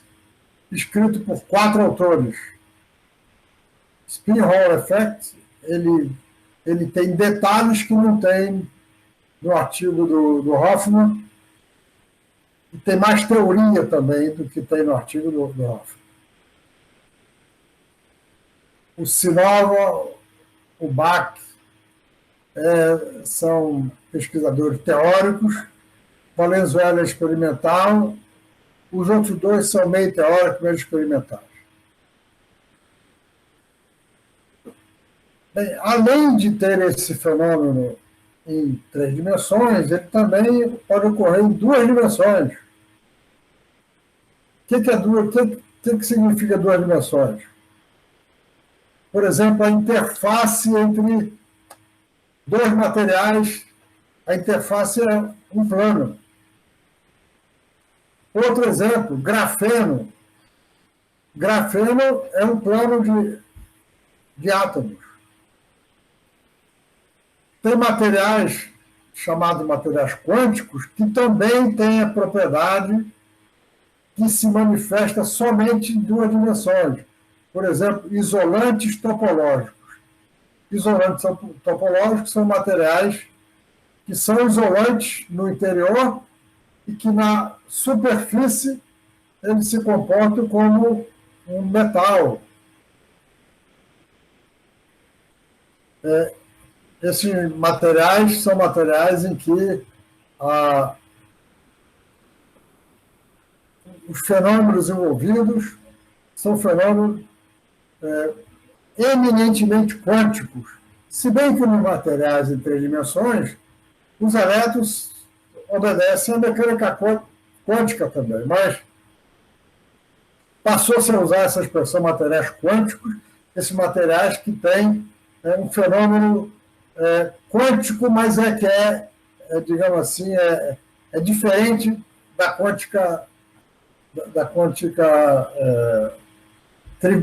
escrito por 4 autores. Spin Hall Effect, ele tem detalhes que não tem no artigo do Hoffman, e tem mais teoria também do que tem no artigo do Hoffman. O Sinova, o Bach, são pesquisadores teóricos, Valenzuela é experimental, os outros 2 são meio teóricos, meio experimentais. Bem, além de ter esse fenômeno em 3 dimensões, ele também pode ocorrer em 2 dimensões. O que significa 2 dimensões? Por exemplo, a interface entre 2 materiais, a interface é um plano. Outro exemplo, grafeno. Grafeno é um plano de átomos. Tem materiais chamados materiais quânticos que também têm a propriedade que se manifesta somente em 2 dimensões. Por exemplo, isolantes topológicos. Isolantes topológicos são materiais que são isolantes no interior e que na superfície eles se comportam como um metal. Esses materiais são materiais em que os fenômenos envolvidos são fenômenos eminentemente quânticos. Se bem que nos materiais em 3 dimensões, os elétrons obedecem à mecânica quântica também, mas passou-se a usar essa expressão materiais quânticos, esses materiais que têm um fenômeno quântico, mas digamos assim, é diferente da quântica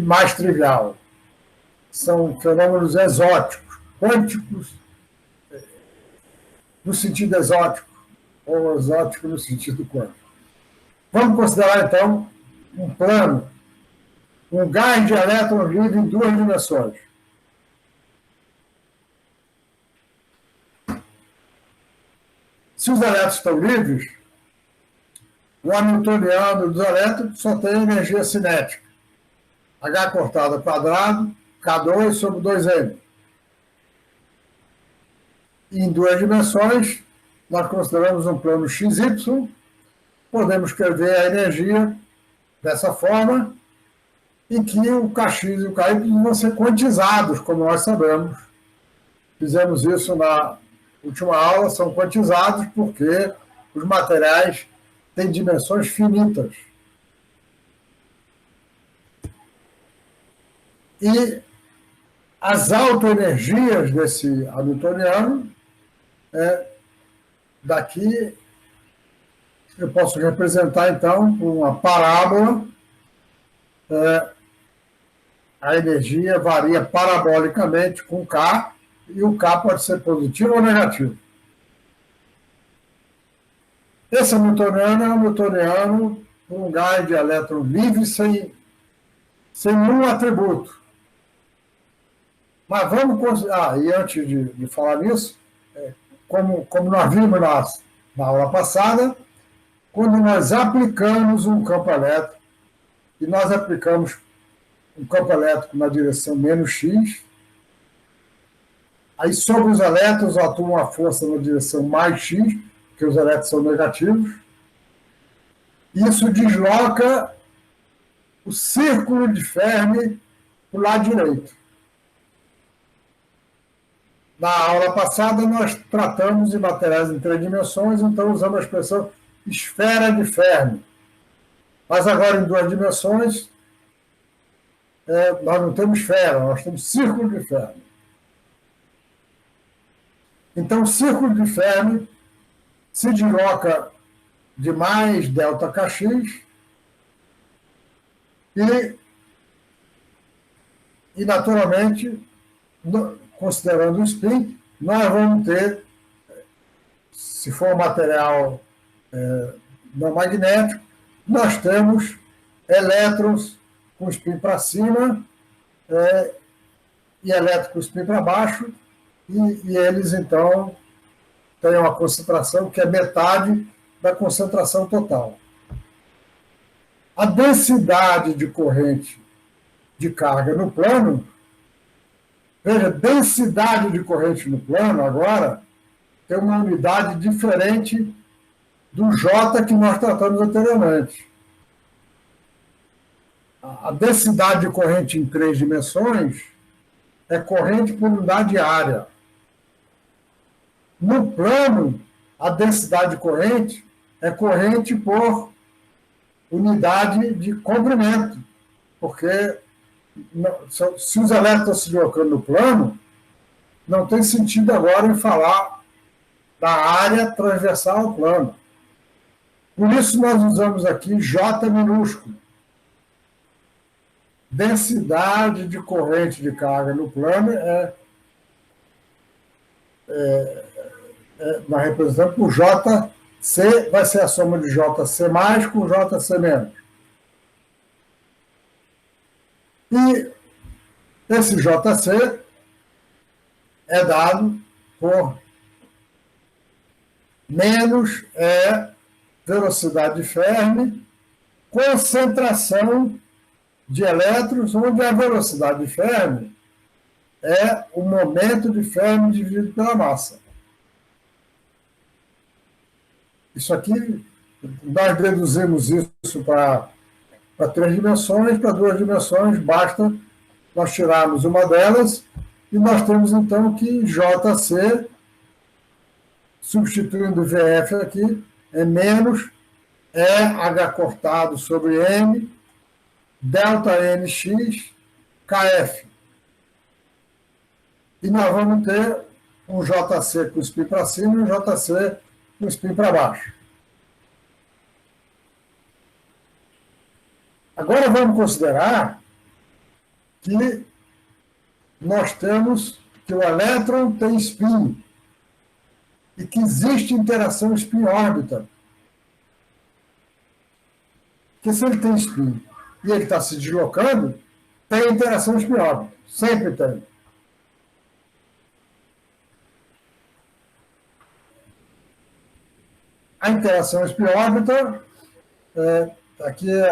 mais trivial. São fenômenos exóticos, quânticos no sentido exótico, ou exótico no sentido quântico. Vamos considerar, então, um plano, um gás de elétrons livre em 2 dimensões. Se os elétrons estão livres, o hamiltoniano dos elétrons só tem energia cinética. H cortado ao quadrado, K2 sobre 2M. E em 2 dimensões, nós consideramos um plano XY, podemos escrever a energia dessa forma, em que o Kx e o Ky vão ser quantizados, como nós sabemos. Fizemos isso na última aula, são quantizados porque os materiais têm dimensões finitas. E as autoenergias desse hamiltoniano, daqui eu posso representar, então, por uma parábola. A energia varia parabolicamente com K, e o K pode ser positivo ou negativo. Esse hamiltoniano é um hamiltoniano com um gás de elétron livre sem nenhum atributo. Mas vamos considerar, e antes de falar nisso, como nós vimos na aula passada, quando nós aplicamos um campo elétrico, e nós aplicamos um campo elétrico na direção menos x, aí sobre os elétrons atua uma força na direção mais x, porque os elétrons são negativos, isso desloca o círculo de Fermi para o lado direito. Na aula passada, nós tratamos de materiais em 3 dimensões, então usamos a expressão esfera de Fermi. Mas agora, em 2 dimensões, nós não temos esfera, nós temos círculo de Fermi. Então, o círculo de Fermi se desloca de mais delta Kx e naturalmente, considerando o spin, nós vamos ter, se for um material não magnético, nós temos elétrons com spin para cima e elétrons com spin para baixo, e eles, então, têm uma concentração que é metade da concentração total. A densidade de corrente de carga no plano, veja, densidade de corrente no plano, agora, tem uma unidade diferente do J que nós tratamos anteriormente. A densidade de corrente em 3 dimensões é corrente por unidade de área. No plano, a densidade de corrente é corrente por unidade de comprimento, porque se os elétrons estão se deslocando no plano, não tem sentido agora em falar da área transversal ao plano. Por isso nós usamos aqui J minúsculo. Densidade de corrente de carga no plano nós representamos por JC, vai ser a soma de JC mais com JC menos. E esse JC é dado por menos velocidade de Fermi, concentração de elétrons, onde a velocidade de Fermi é o momento de Fermi dividido pela massa. Isso aqui, nós deduzimos isso para 3 dimensões, para 2 dimensões, basta nós tirarmos uma delas, e nós temos, então, que JC, substituindo o VF aqui, é menos H cortado sobre M, delta NX, KF. E nós vamos ter um JC com spin para cima e um JC com spin para baixo. Agora vamos considerar que nós temos que o elétron tem spin e que existe interação spin-órbita. Porque se ele tem spin e ele está se deslocando, tem interação spin-órbita. Sempre tem. A interação spin-órbita, aqui é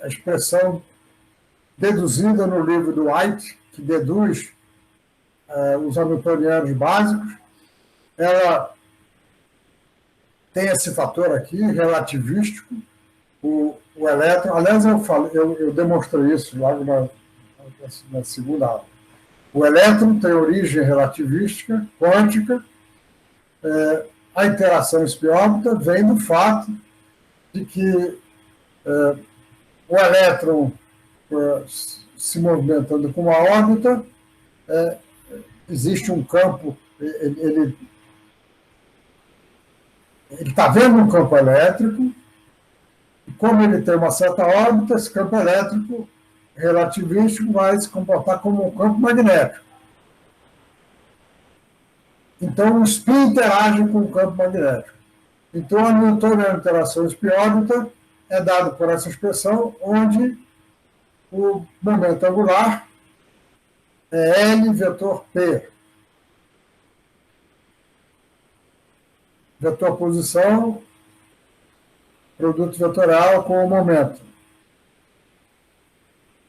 a expressão deduzida no livro do White, que deduz os hamiltonianos básicos, ela tem esse fator aqui, relativístico, o elétron. Aliás, eu demonstrei isso logo na segunda aula. O elétron tem origem relativística, quântica. A interação spin-órbita vem do fato de que o elétron se movimentando com uma órbita, existe um campo, ele está vendo um campo elétrico, e como ele tem uma certa órbita, esse campo elétrico relativístico vai se comportar como um campo magnético. Então, o spin interage com o campo magnético. Então, a newtoniana interação spin-órbita é dado por essa expressão, onde o momento angular é L vetor P. Vetor posição, produto vetorial com o momento.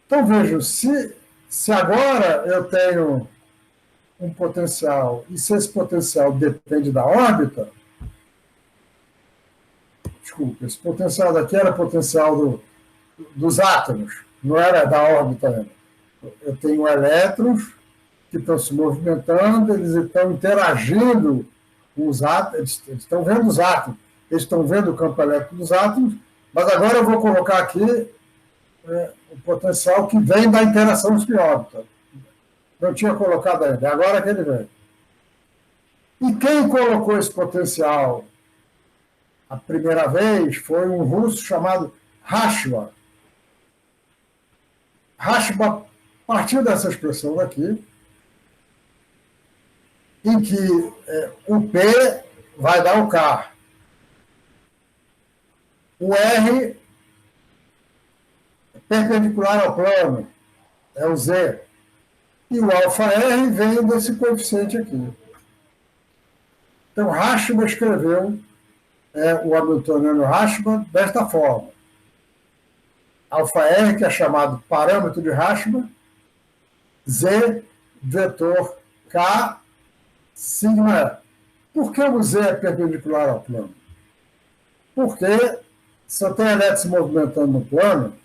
Então, vejam, se agora eu tenho um potencial, e se esse potencial depende da órbita, desculpa, esse potencial daqui era potencial dos átomos, não era da órbita ainda. Eu tenho elétrons que estão se movimentando, eles estão interagindo com os átomos, eles estão vendo os átomos, eles estão vendo o campo elétrico dos átomos, mas agora eu vou colocar aqui o potencial que vem da interação spin-órbita. Não tinha colocado ainda, é agora que ele vem. E quem colocou esse potencial a primeira vez foi um russo chamado Rashba. Rashba A partir dessa expressão aqui, em que o P vai dar o K, o R perpendicular ao plano, é o Z, e o alfa R vem desse coeficiente aqui. Então, Rashba escreveu o hamiltoniano Rashba desta forma. Alfa R, que é chamado parâmetro de Rashba, Z, vetor K, sigma E. Por que o Z é perpendicular ao plano? Porque se eu tenho elétrons se movimentando no plano,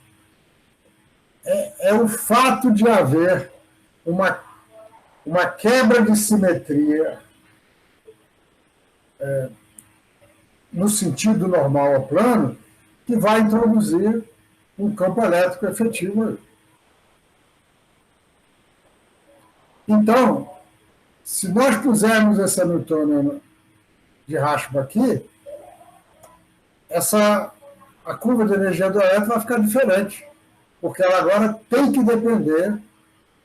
é o fato de haver uma quebra de simetria no sentido normal ao plano, que vai introduzir um campo elétrico efetivo. Então, se nós pusermos esse hamiltoniano de Rashba aqui, a curva de energia do elétron vai ficar diferente, porque ela agora tem que depender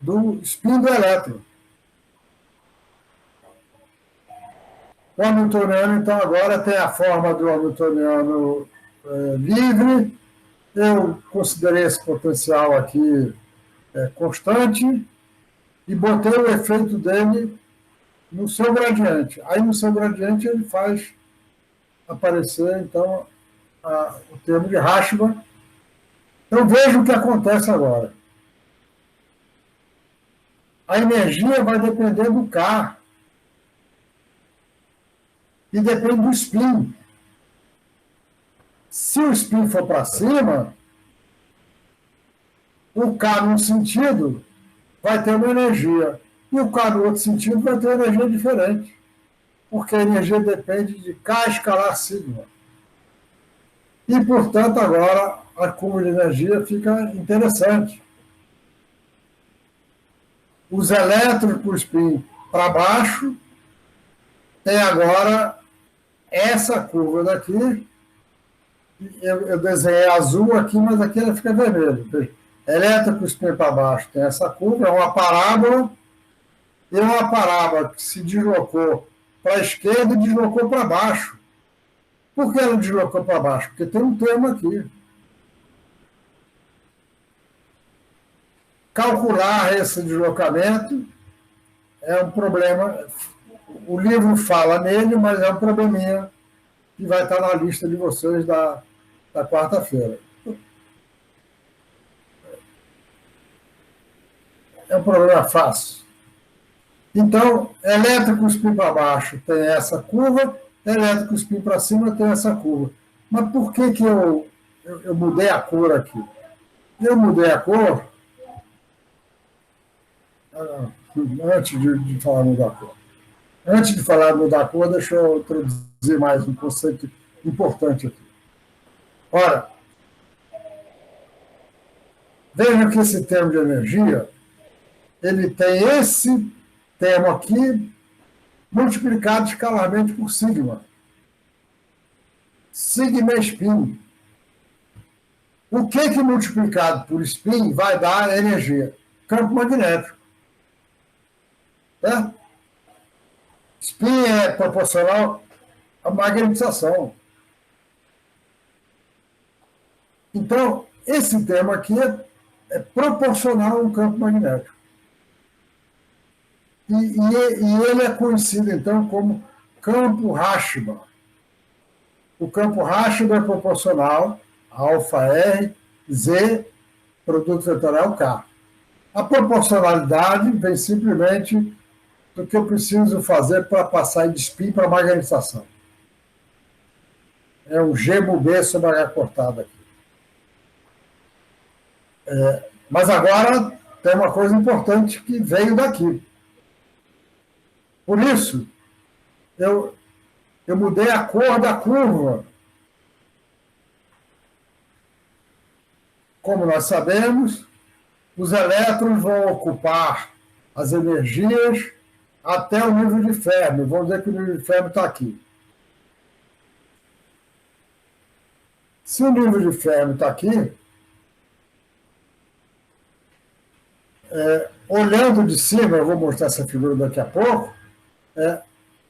do spin do elétron. O hamiltoniano, então, agora tem a forma do hamiltoniano livre. Eu considerei esse potencial aqui constante e botei o efeito dele no seu gradiente. Aí, no seu gradiente, ele faz aparecer, então, o termo de Rashba. Então, veja o que acontece agora. A energia vai depender do K. E depende do spin. Se o spin for para cima, o K num sentido vai ter uma energia. E o K no outro sentido vai ter uma energia diferente. Porque a energia depende de K escalar sigma. E, portanto, agora a curva de energia fica interessante. Os elétrons com spin para baixo tem agora essa curva daqui. Eu desenhei azul aqui, mas aqui ela fica vermelha. Elétron com spin para baixo tem essa curva, é uma parábola, e uma parábola que se deslocou para a esquerda e deslocou para baixo. Por que ela deslocou para baixo? Porque tem um termo aqui. Calcular esse deslocamento é um problema. O livro fala nele, mas é um probleminha que vai estar na lista de vocês da quarta-feira. É um problema fácil. Então, elétrico spin para baixo tem essa curva, elétrico spin para cima tem essa curva. Mas por que eu mudei a cor aqui? Eu mudei a cor antes de falar mudar a cor. Antes de falar mudar a cor, deixa eu introduzir mais um conceito importante aqui. Ora, vejam que esse termo de energia, ele tem esse termo aqui multiplicado escalarmente por sigma. Sigma é spin. O que multiplicado por spin vai dar energia? Campo magnético. Certo? Spin é proporcional à magnetização. Então, esse termo aqui é proporcional a um campo magnético. E ele é conhecido, então, como campo Rashba. O campo Rashba é proporcional a alfa R, Z, produto vetorial K. A proporcionalidade vem simplesmente do que eu preciso fazer para passar de spin para magnetização. É um G B sobre H cortado aqui. Mas agora tem uma coisa importante que veio daqui. Por isso, eu mudei a cor da curva. Como nós sabemos, os elétrons vão ocupar as energias até o nível de Fermi. Vamos dizer que o nível de Fermi está aqui. Se o nível de Fermi está aqui, olhando de cima, eu vou mostrar essa figura daqui a pouco,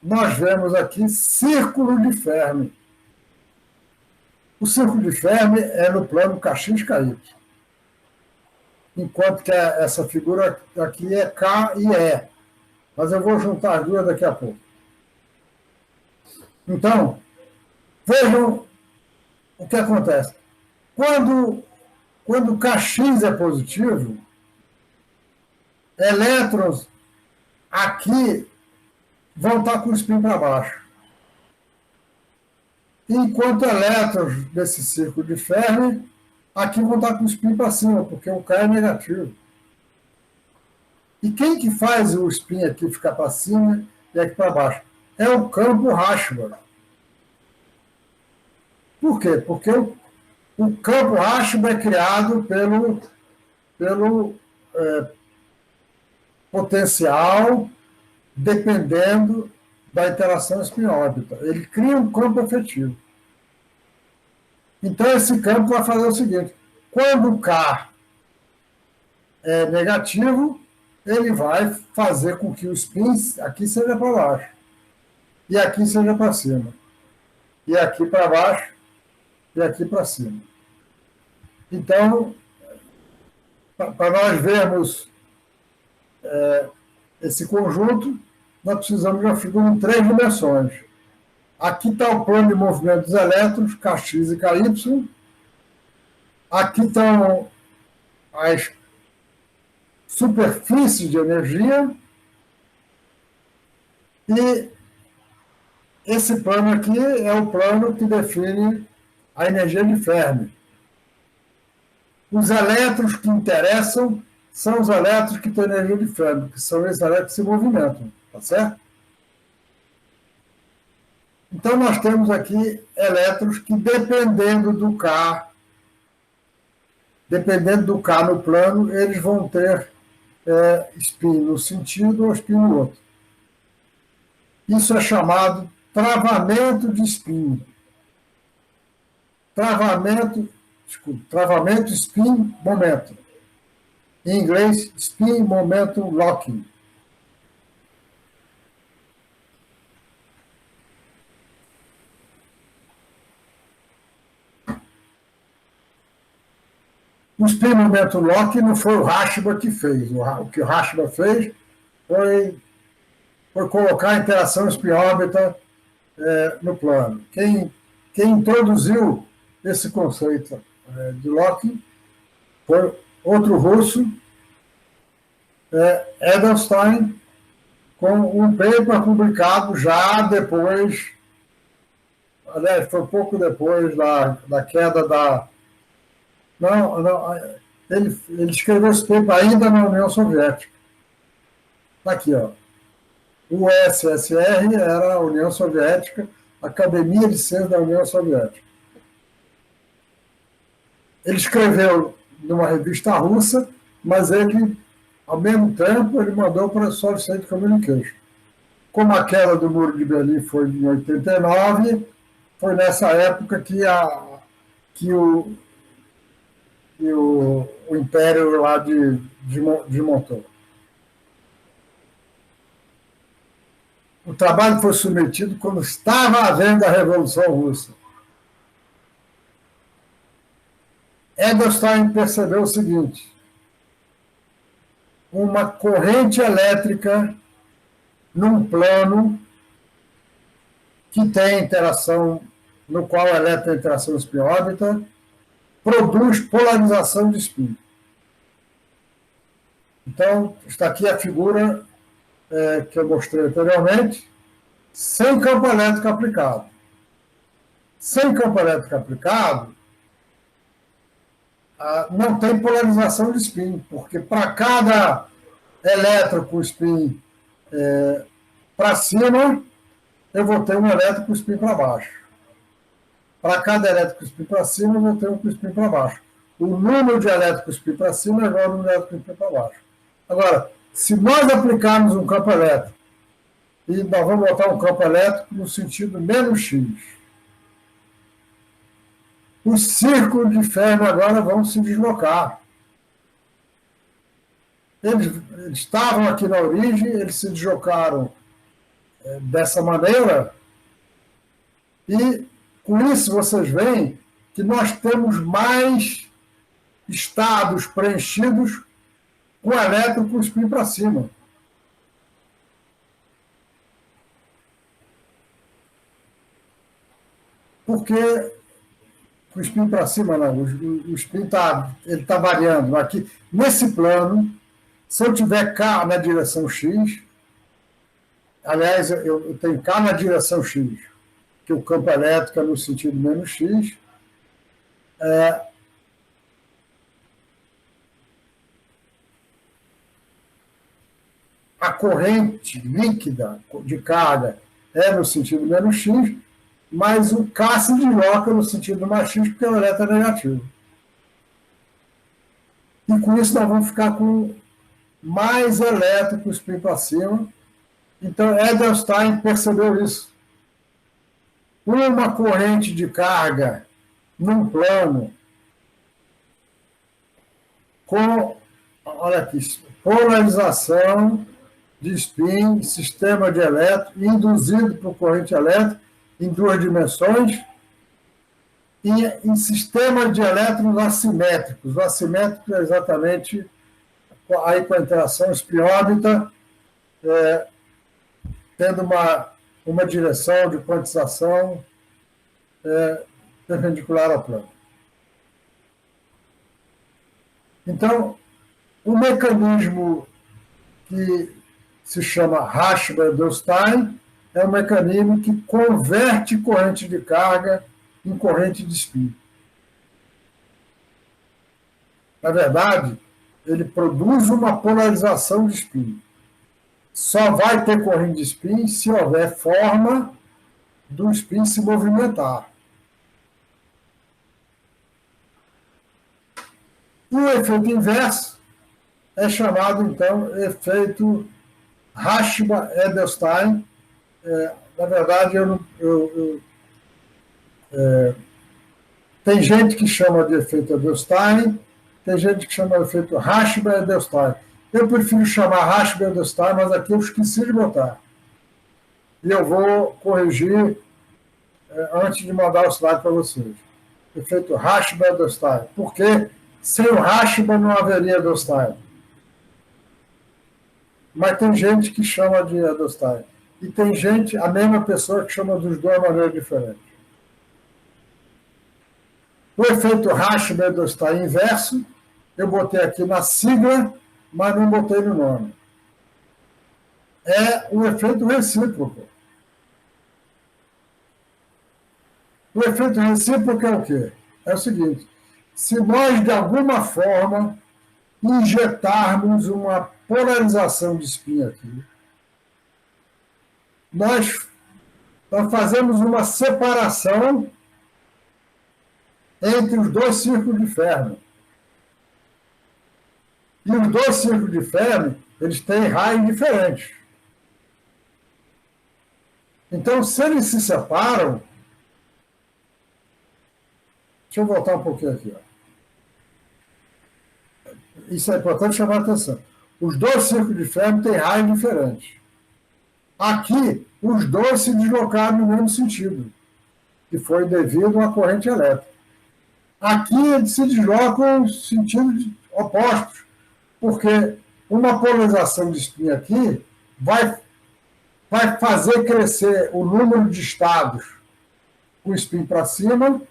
nós vemos aqui círculo de Fermi. O círculo de Fermi é no plano Kchin-KY, enquanto que essa figura aqui é K e E. Mas eu vou juntar as duas daqui a pouco. Então, vejam o que acontece. Quando Kx é positivo, elétrons aqui vão estar com o spin para baixo. Enquanto elétrons desse círculo de Fermi, aqui vão estar com o spin para cima, porque o K é negativo. E quem que faz o spin aqui ficar para cima e aqui para baixo? É o campo Rashba. Por quê? Porque o campo Rashba é criado pelo potencial dependendo da interação spin-órbita. Ele cria um campo efetivo. Então, esse campo vai fazer o seguinte: quando o K é negativo, ele vai fazer com que o spin aqui seja para baixo, e aqui seja para cima, e aqui para baixo, e aqui para cima. Então, para nós vermos esse conjunto, nós precisamos de uma figura em 3 dimensões. Aqui está o plano de movimento dos elétrons, Kx e Ky. Aqui estão as superfícies de energia. E esse plano aqui é o plano que define a energia de Fermi. Os elétrons que interessam são os elétrons que têm energia de Fermi, que são esses elétrons que se movimentam, tá certo? Então, nós temos aqui elétrons que, dependendo do K no plano, eles vão ter spin no sentido ou spin no outro. Isso é chamado travamento de spin. Travamento, spin, momento. Em inglês, spin, momentum, locking. O spin momento lock não foi o Rashba que fez. O que o Rashba fez foi colocar a interação spin-órbita no plano. Quem introduziu esse conceito de locking foi outro russo, Edelstein, com um paper publicado já depois, aliás, foi pouco depois da queda da... Não, ele escreveu esse paper ainda na União Soviética. Está aqui, ó. O USSR era a União Soviética, Academia de Ciências da União Soviética. Ele escreveu numa revista russa, mas ele, ao mesmo tempo, ele mandou para a Solid State Communication. Como a queda do Muro de Berlim foi em 89, foi nessa época que o Império lá desmontou. O trabalho foi submetido quando estava havendo a Revolução Russa. Edelstein percebeu o seguinte: uma corrente elétrica num plano que tem interação, no qual a elétron tem interação spin-órbita, produz polarização de spin. Então, está aqui a figura que eu mostrei anteriormente, sem campo elétrico aplicado. Sem campo elétrico aplicado, não tem polarização de spin, porque para cada elétron com spin para cima, eu vou ter um elétron com spin para baixo. Para cada elétron com spin para cima, eu vou ter um com spin para baixo. O número de elétrons com spin para cima é igual ao número de elétrons com spin para baixo. Agora, se nós aplicarmos um campo elétrico, e nós vamos botar um campo elétrico no sentido menos x, os círculos de Fermi agora vão se deslocar. eles estavam aqui na origem, eles se deslocaram dessa maneira, e com isso vocês veem que nós temos mais estados preenchidos com elétron com spin para cima. Porque o spin para cima, não, o spin está variando. Aqui, nesse plano, se eu tiver K na direção X, aliás, eu tenho K na direção X, que o campo elétrico é no sentido menos X, a corrente líquida de carga é no sentido menos X, mas o K se desloca no sentido mais X, porque o elétron é negativo. E com isso nós vamos ficar com mais elétron com o spin para cima. Então, Edelstein percebeu isso. Uma corrente de carga num plano com, olha aqui, polarização de spin, sistema de elétron, induzido por corrente elétrica em duas dimensões, e em sistema de elétrons assimétricos. O assimétrico é exatamente aí com a interação spin-órbita, tendo uma direção de quantização perpendicular ao plano. Então, o mecanismo que se chama Rashba-Edelstein é um mecanismo que converte corrente de carga em corrente de spin. Na verdade, ele produz uma polarização de spin. Só vai ter corrente de spin se houver forma do spin se movimentar. E o efeito inverso é chamado, então, efeito Rashba-Edelstein. Na verdade, tem gente que chama de efeito Edelstein, tem gente que chama de efeito Rashba-Edelstein. Eu prefiro chamar Rashba-Edelstein, mas aqui eu esqueci de botar. E eu vou corrigir antes de mandar o slide para vocês. Efeito Rashba-Edelstein. Porque sem o Rashba não haveria Edelstein. Mas tem gente que chama de Edelstein. E tem gente, a mesma pessoa, que chama dos dois de maneira diferente. O efeito Rashba-Edelstein inverso, eu botei aqui na sigla, mas não botei no nome. É o efeito recíproco. O efeito recíproco é o quê? É o seguinte: se nós, de alguma forma, injetarmos uma polarização de spin aqui, nós fazemos uma separação entre os dois círculos de Fermi. E os dois círculos de Fermi, eles têm raios diferentes. Então, se eles se separam... Deixa eu voltar um pouquinho aqui. Isso é importante chamar a atenção. Os dois círculos de Fermi têm raios diferentes. Aqui, os dois se deslocaram no mesmo sentido, que foi devido à corrente elétrica. Aqui, eles se deslocam em sentidos opostos, porque uma polarização de spin aqui vai fazer crescer o número de estados com spin para cima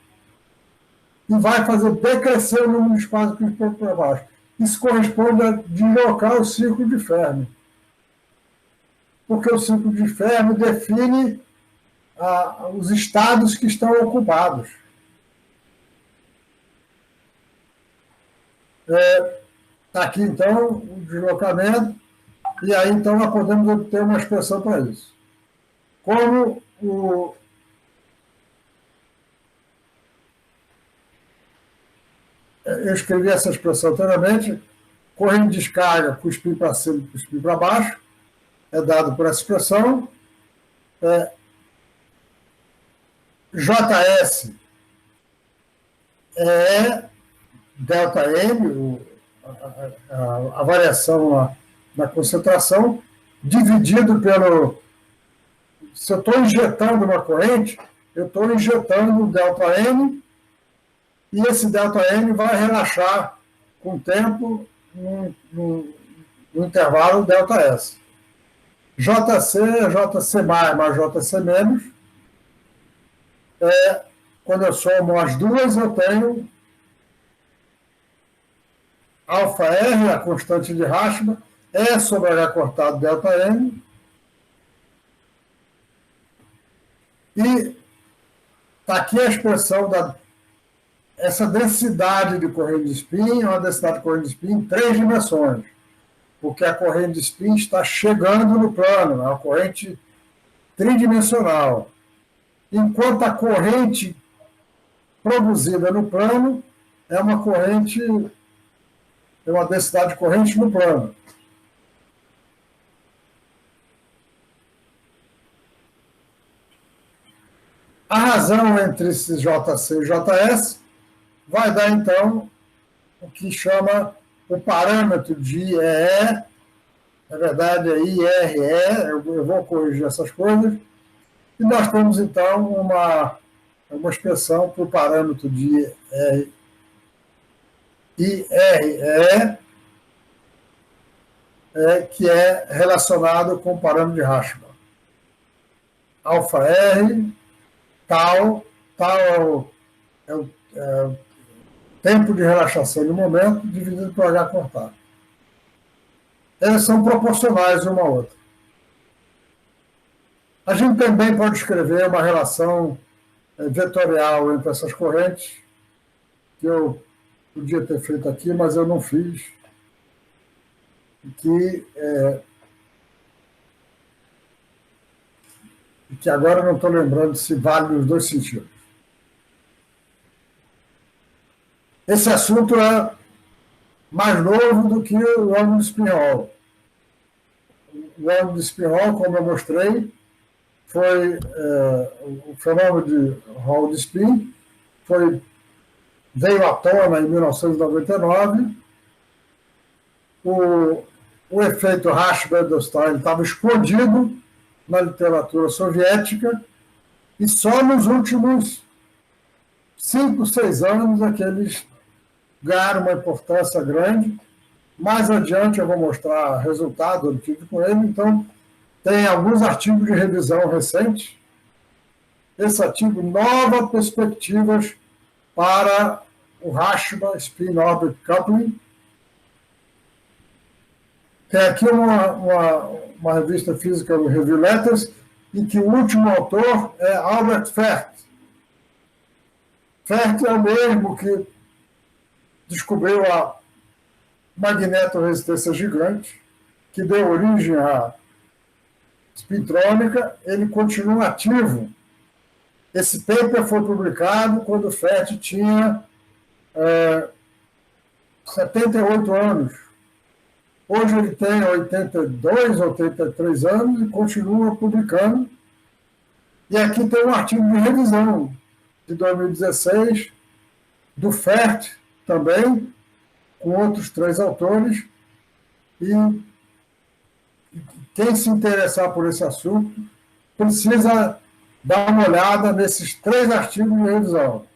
e vai fazer decrescer o número de espaços com spin para baixo. Isso corresponde a deslocar o círculo de Fermi. Porque o círculo de Fermi define os estados que estão ocupados. Aqui, então, o deslocamento, e aí, então, nós podemos obter uma expressão para isso. Como eu escrevi essa expressão anteriormente, corrente de descarga com spin para cima e com spin para baixo, é dado por essa expressão. JS é delta M, a variação na concentração, dividido pelo... Se eu estou injetando uma corrente, eu estou injetando ΔN, e esse ΔN vai relaxar com o tempo no intervalo ΔS. JC, JC+, mais JC-, quando eu somo as duas, eu tenho αR, a constante de Rashba, E sobre H cortado ΔN, e está aqui a expressão essa densidade de corrente de spin, é uma densidade de corrente de spin em 3 dimensões, porque a corrente de spin está chegando no plano, é uma corrente tridimensional, enquanto a corrente produzida no plano é uma densidade de corrente no plano. A razão entre esse JC e JS vai dar, então, o que chama o parâmetro de IEE, na verdade é IRE, eu vou corrigir essas coisas, e nós temos, então, uma expressão para o parâmetro de IRE, que é relacionado com o parâmetro de Rashba. αR, tal é o tempo de relaxação do momento dividido por H cortado. Elas são proporcionais uma à outra. A gente também pode escrever uma relação vetorial entre essas correntes, que eu podia ter feito aqui, mas eu não fiz, que agora eu não estou lembrando se vale nos dois sentidos. Esse assunto é mais novo do que o ângulo de spin-Hall. O ângulo de spin-Hall, como eu mostrei, foi o fenômeno de Hall de spin, veio à tona em 1999. O efeito Rashba-Edelstein estava escondido na literatura soviética, e só nos últimos 5, 6 anos é que eles ganharam uma importância grande. Mais adiante eu vou mostrar resultado obtido com ele. Então, tem alguns artigos de revisão recentes. Esse artigo, Novas Perspectivas para o Rashba Spin-Orbit Coupling. Tem aqui uma revista física, o Review Letters, em que o último autor é Albert Fert. Fert é o mesmo que descobriu a magnetoresistência gigante, que deu origem à spintrônica. Ele continua ativo. Esse paper foi publicado quando o Fert tinha 78 anos. Hoje ele tem 82, 83 anos e continua publicando. E aqui tem um artigo de revisão de 2016, do Fert também, com outros 3 autores. E quem se interessar por esse assunto precisa dar uma olhada nesses 3 artigos de revisão.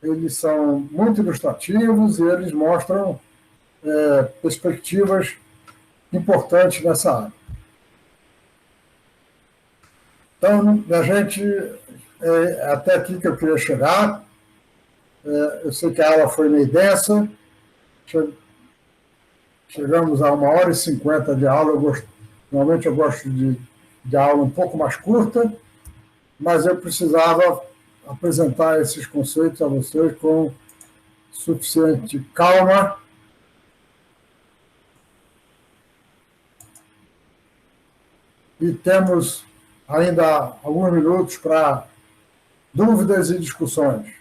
Eles são muito ilustrativos e eles mostram perspectivas importantes nessa área. Então, a gente, até aqui que eu queria chegar. Eu sei que a aula foi meio densa, chegamos a 1h50 de aula. Normalmente eu gosto de aula um pouco mais curta, mas eu precisava apresentar esses conceitos a vocês com suficiente calma. E temos ainda alguns minutos para dúvidas e discussões.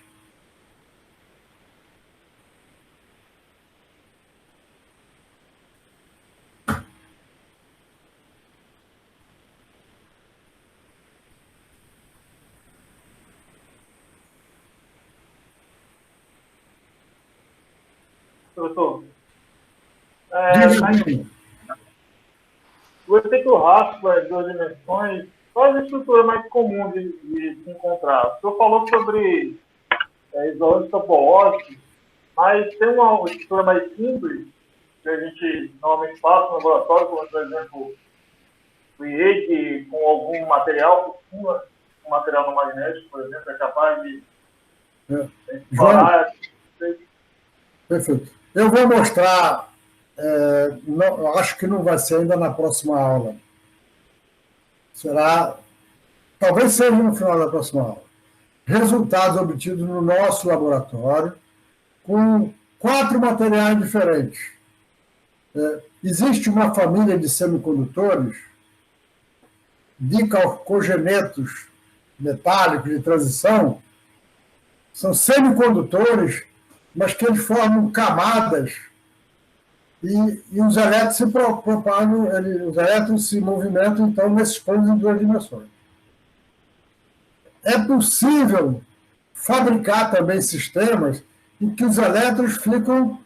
Professor, O efeito raspa em 2 dimensões, qual é a estrutura mais comum de se encontrar? O senhor falou sobre isolantes topológicos, mas tem uma estrutura mais simples, que a gente normalmente faz no laboratório, como, por exemplo, o IEG com algum material, um material não magnético, por exemplo, é capaz de explorar. Perfeito. Eu vou mostrar, acho que não vai ser ainda na próxima aula. Talvez seja no final da próxima aula. Resultados obtidos no nosso laboratório com 4 materiais diferentes. Existe uma família de semicondutores dicalcogenetos metálicos de transição, são semicondutores, mas que eles formam camadas e os elétrons se propagam, os elétrons se movimentam, então, nesses planos em 2 dimensões. É possível fabricar também sistemas em que os elétrons ficam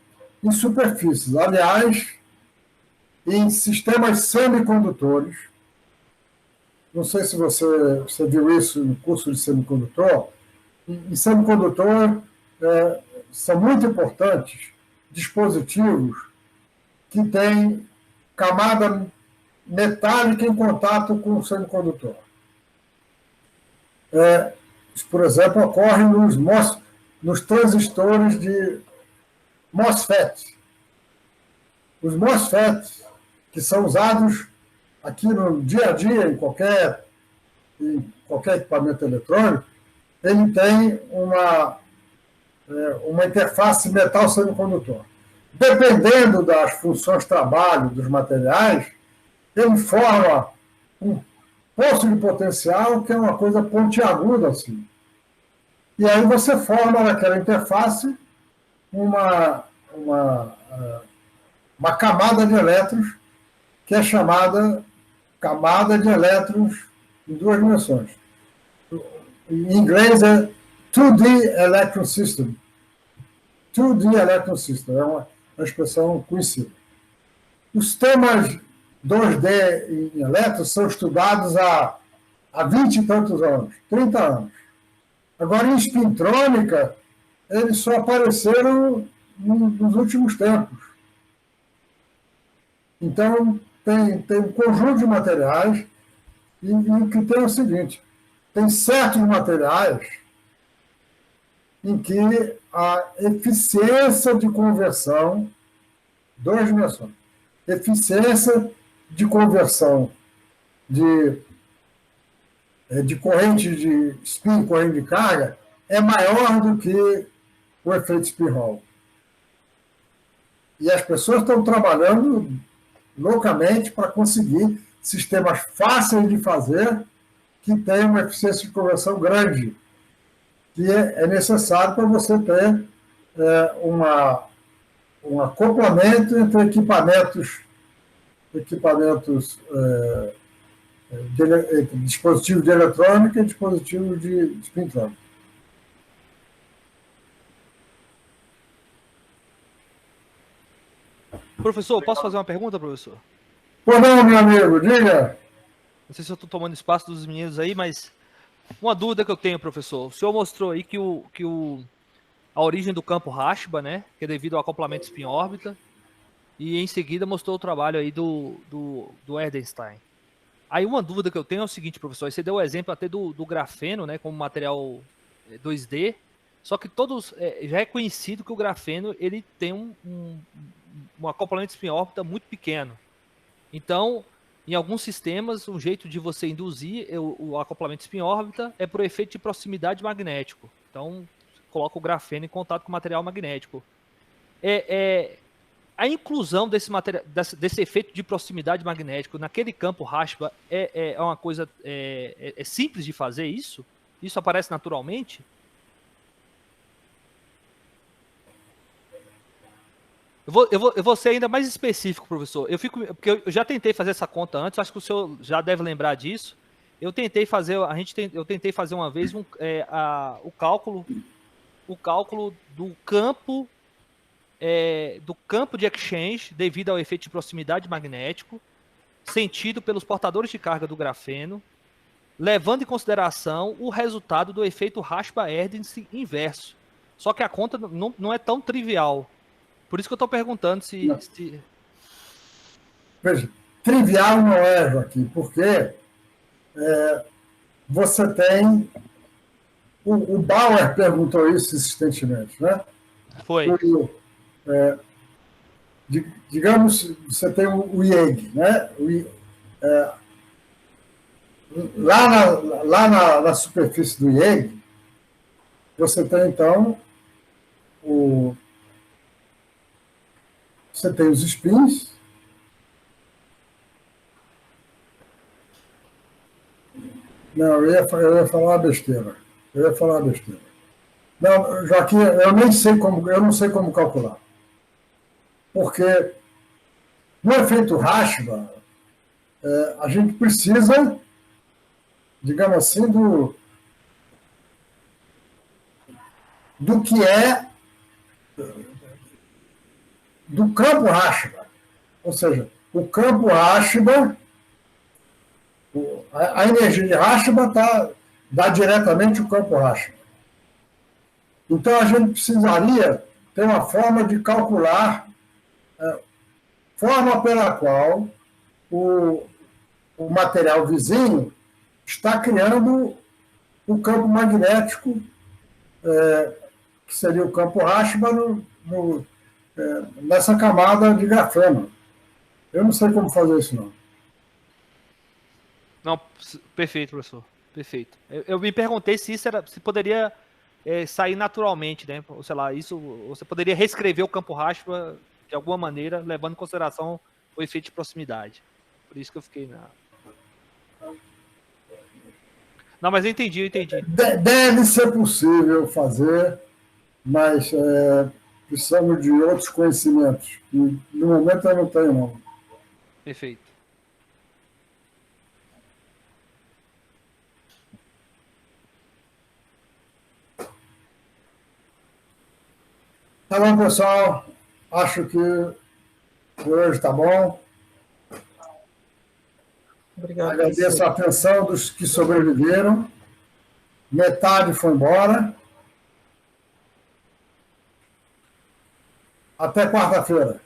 em superfícies. Aliás, em sistemas semicondutores, não sei se você viu isso no curso de semicondutor, em semicondutor são muito importantes dispositivos que têm camada metálica em contato com o semicondutor. Isso, por exemplo, ocorre nos transistores de MOSFET. Os MOSFET, que são usados aqui no dia a dia, em qualquer equipamento eletrônico, ele tem uma interface metal-semicondutor. Dependendo das funções de trabalho dos materiais, ele forma um poço de potencial, que é uma coisa pontiaguda, assim. E aí você forma naquela interface uma camada de elétrons, que é chamada camada de elétrons em 2 dimensões. Em inglês é 2D Electron System. 2D Electron System é uma expressão conhecida. Os sistemas 2D em elétrons são estudados há 20 e tantos anos, 30 anos. Agora, em espintrônica, eles só apareceram nos últimos tempos. Então, tem um conjunto de materiais e que tem o seguinte: tem certos materiais em que a eficiência de conversão, 2 dimensões, eficiência de conversão de corrente de spin, corrente de carga, é maior do que o efeito spin-Hall. E as pessoas estão trabalhando loucamente para conseguir sistemas fáceis de fazer que tenham uma eficiência de conversão grande, que é necessário para você ter um acoplamento entre equipamentos dispositivos de eletrônica e dispositivos de spintrônica. Professor, posso fazer uma pergunta, professor? Pois não, meu amigo, diga. Não sei se eu estou tomando espaço dos meninos aí, mas uma dúvida que eu tenho, professor. O senhor mostrou aí que a origem do campo Rashba, né, que é devido ao acoplamento spin-órbita, e em seguida mostrou o trabalho aí do Erdenstein. Aí uma dúvida que eu tenho é o seguinte, professor, você deu o exemplo até do grafeno, né, como material 2D, só que já é conhecido que o grafeno ele tem um acoplamento spin-órbita muito pequeno. Então, em alguns sistemas, um jeito de você induzir o acoplamento spin-órbita é por efeito de proximidade magnético. Então, coloca o grafeno em contato com o material magnético. A inclusão desse efeito de proximidade magnético naquele campo Rashba é uma coisa simples de fazer isso? Isso aparece naturalmente? Eu vou ser ainda mais específico, professor. Porque eu já tentei fazer essa conta antes, acho que o senhor já deve lembrar disso. Eu tentei fazer uma vez o cálculo do campo do campo de exchange devido ao efeito de proximidade magnético sentido pelos portadores de carga do grafeno, levando em consideração o resultado do efeito Rashba-Erdős inverso. Só que a conta não é tão trivial. Por isso que eu estou perguntando se... Veja, trivial não é, Joaquim, porque você tem... O Bauer perguntou isso insistentemente, né? Foi. Digamos, você tem o IEG, né? Lá na superfície do IEG, você tem, então, você tem os spins, não, eu ia falar uma besteira. Não, Joaquim, eu não sei como calcular. Porque no efeito Rashba, a gente precisa, digamos assim, do que é do campo Rashba. Ou seja, o campo Rashba, a energia de Rashba dá diretamente o campo Rashba. Então, a gente precisaria ter uma forma de calcular, forma pela qual o material vizinho está criando o campo magnético, que seria o campo Rashba, nessa camada de grafeno. Eu não sei como fazer isso, não. Não, perfeito, professor. Perfeito. Eu me perguntei se poderia sair naturalmente, né? Ou sei lá, você poderia reescrever o campo Rashba de alguma maneira, levando em consideração o efeito de proximidade. Por isso que eu fiquei na... Não, mas eu entendi. Deve ser possível fazer, mas precisamos de outros conhecimentos. E, no momento eu não tenho, não. Perfeito. Tá bom, pessoal. Acho que por hoje está bom. Obrigado. Agradeço a atenção dos que sobreviveram. Metade foi embora. Até quarta-feira.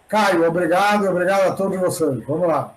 Caio, obrigado a todos vocês. Vamos lá.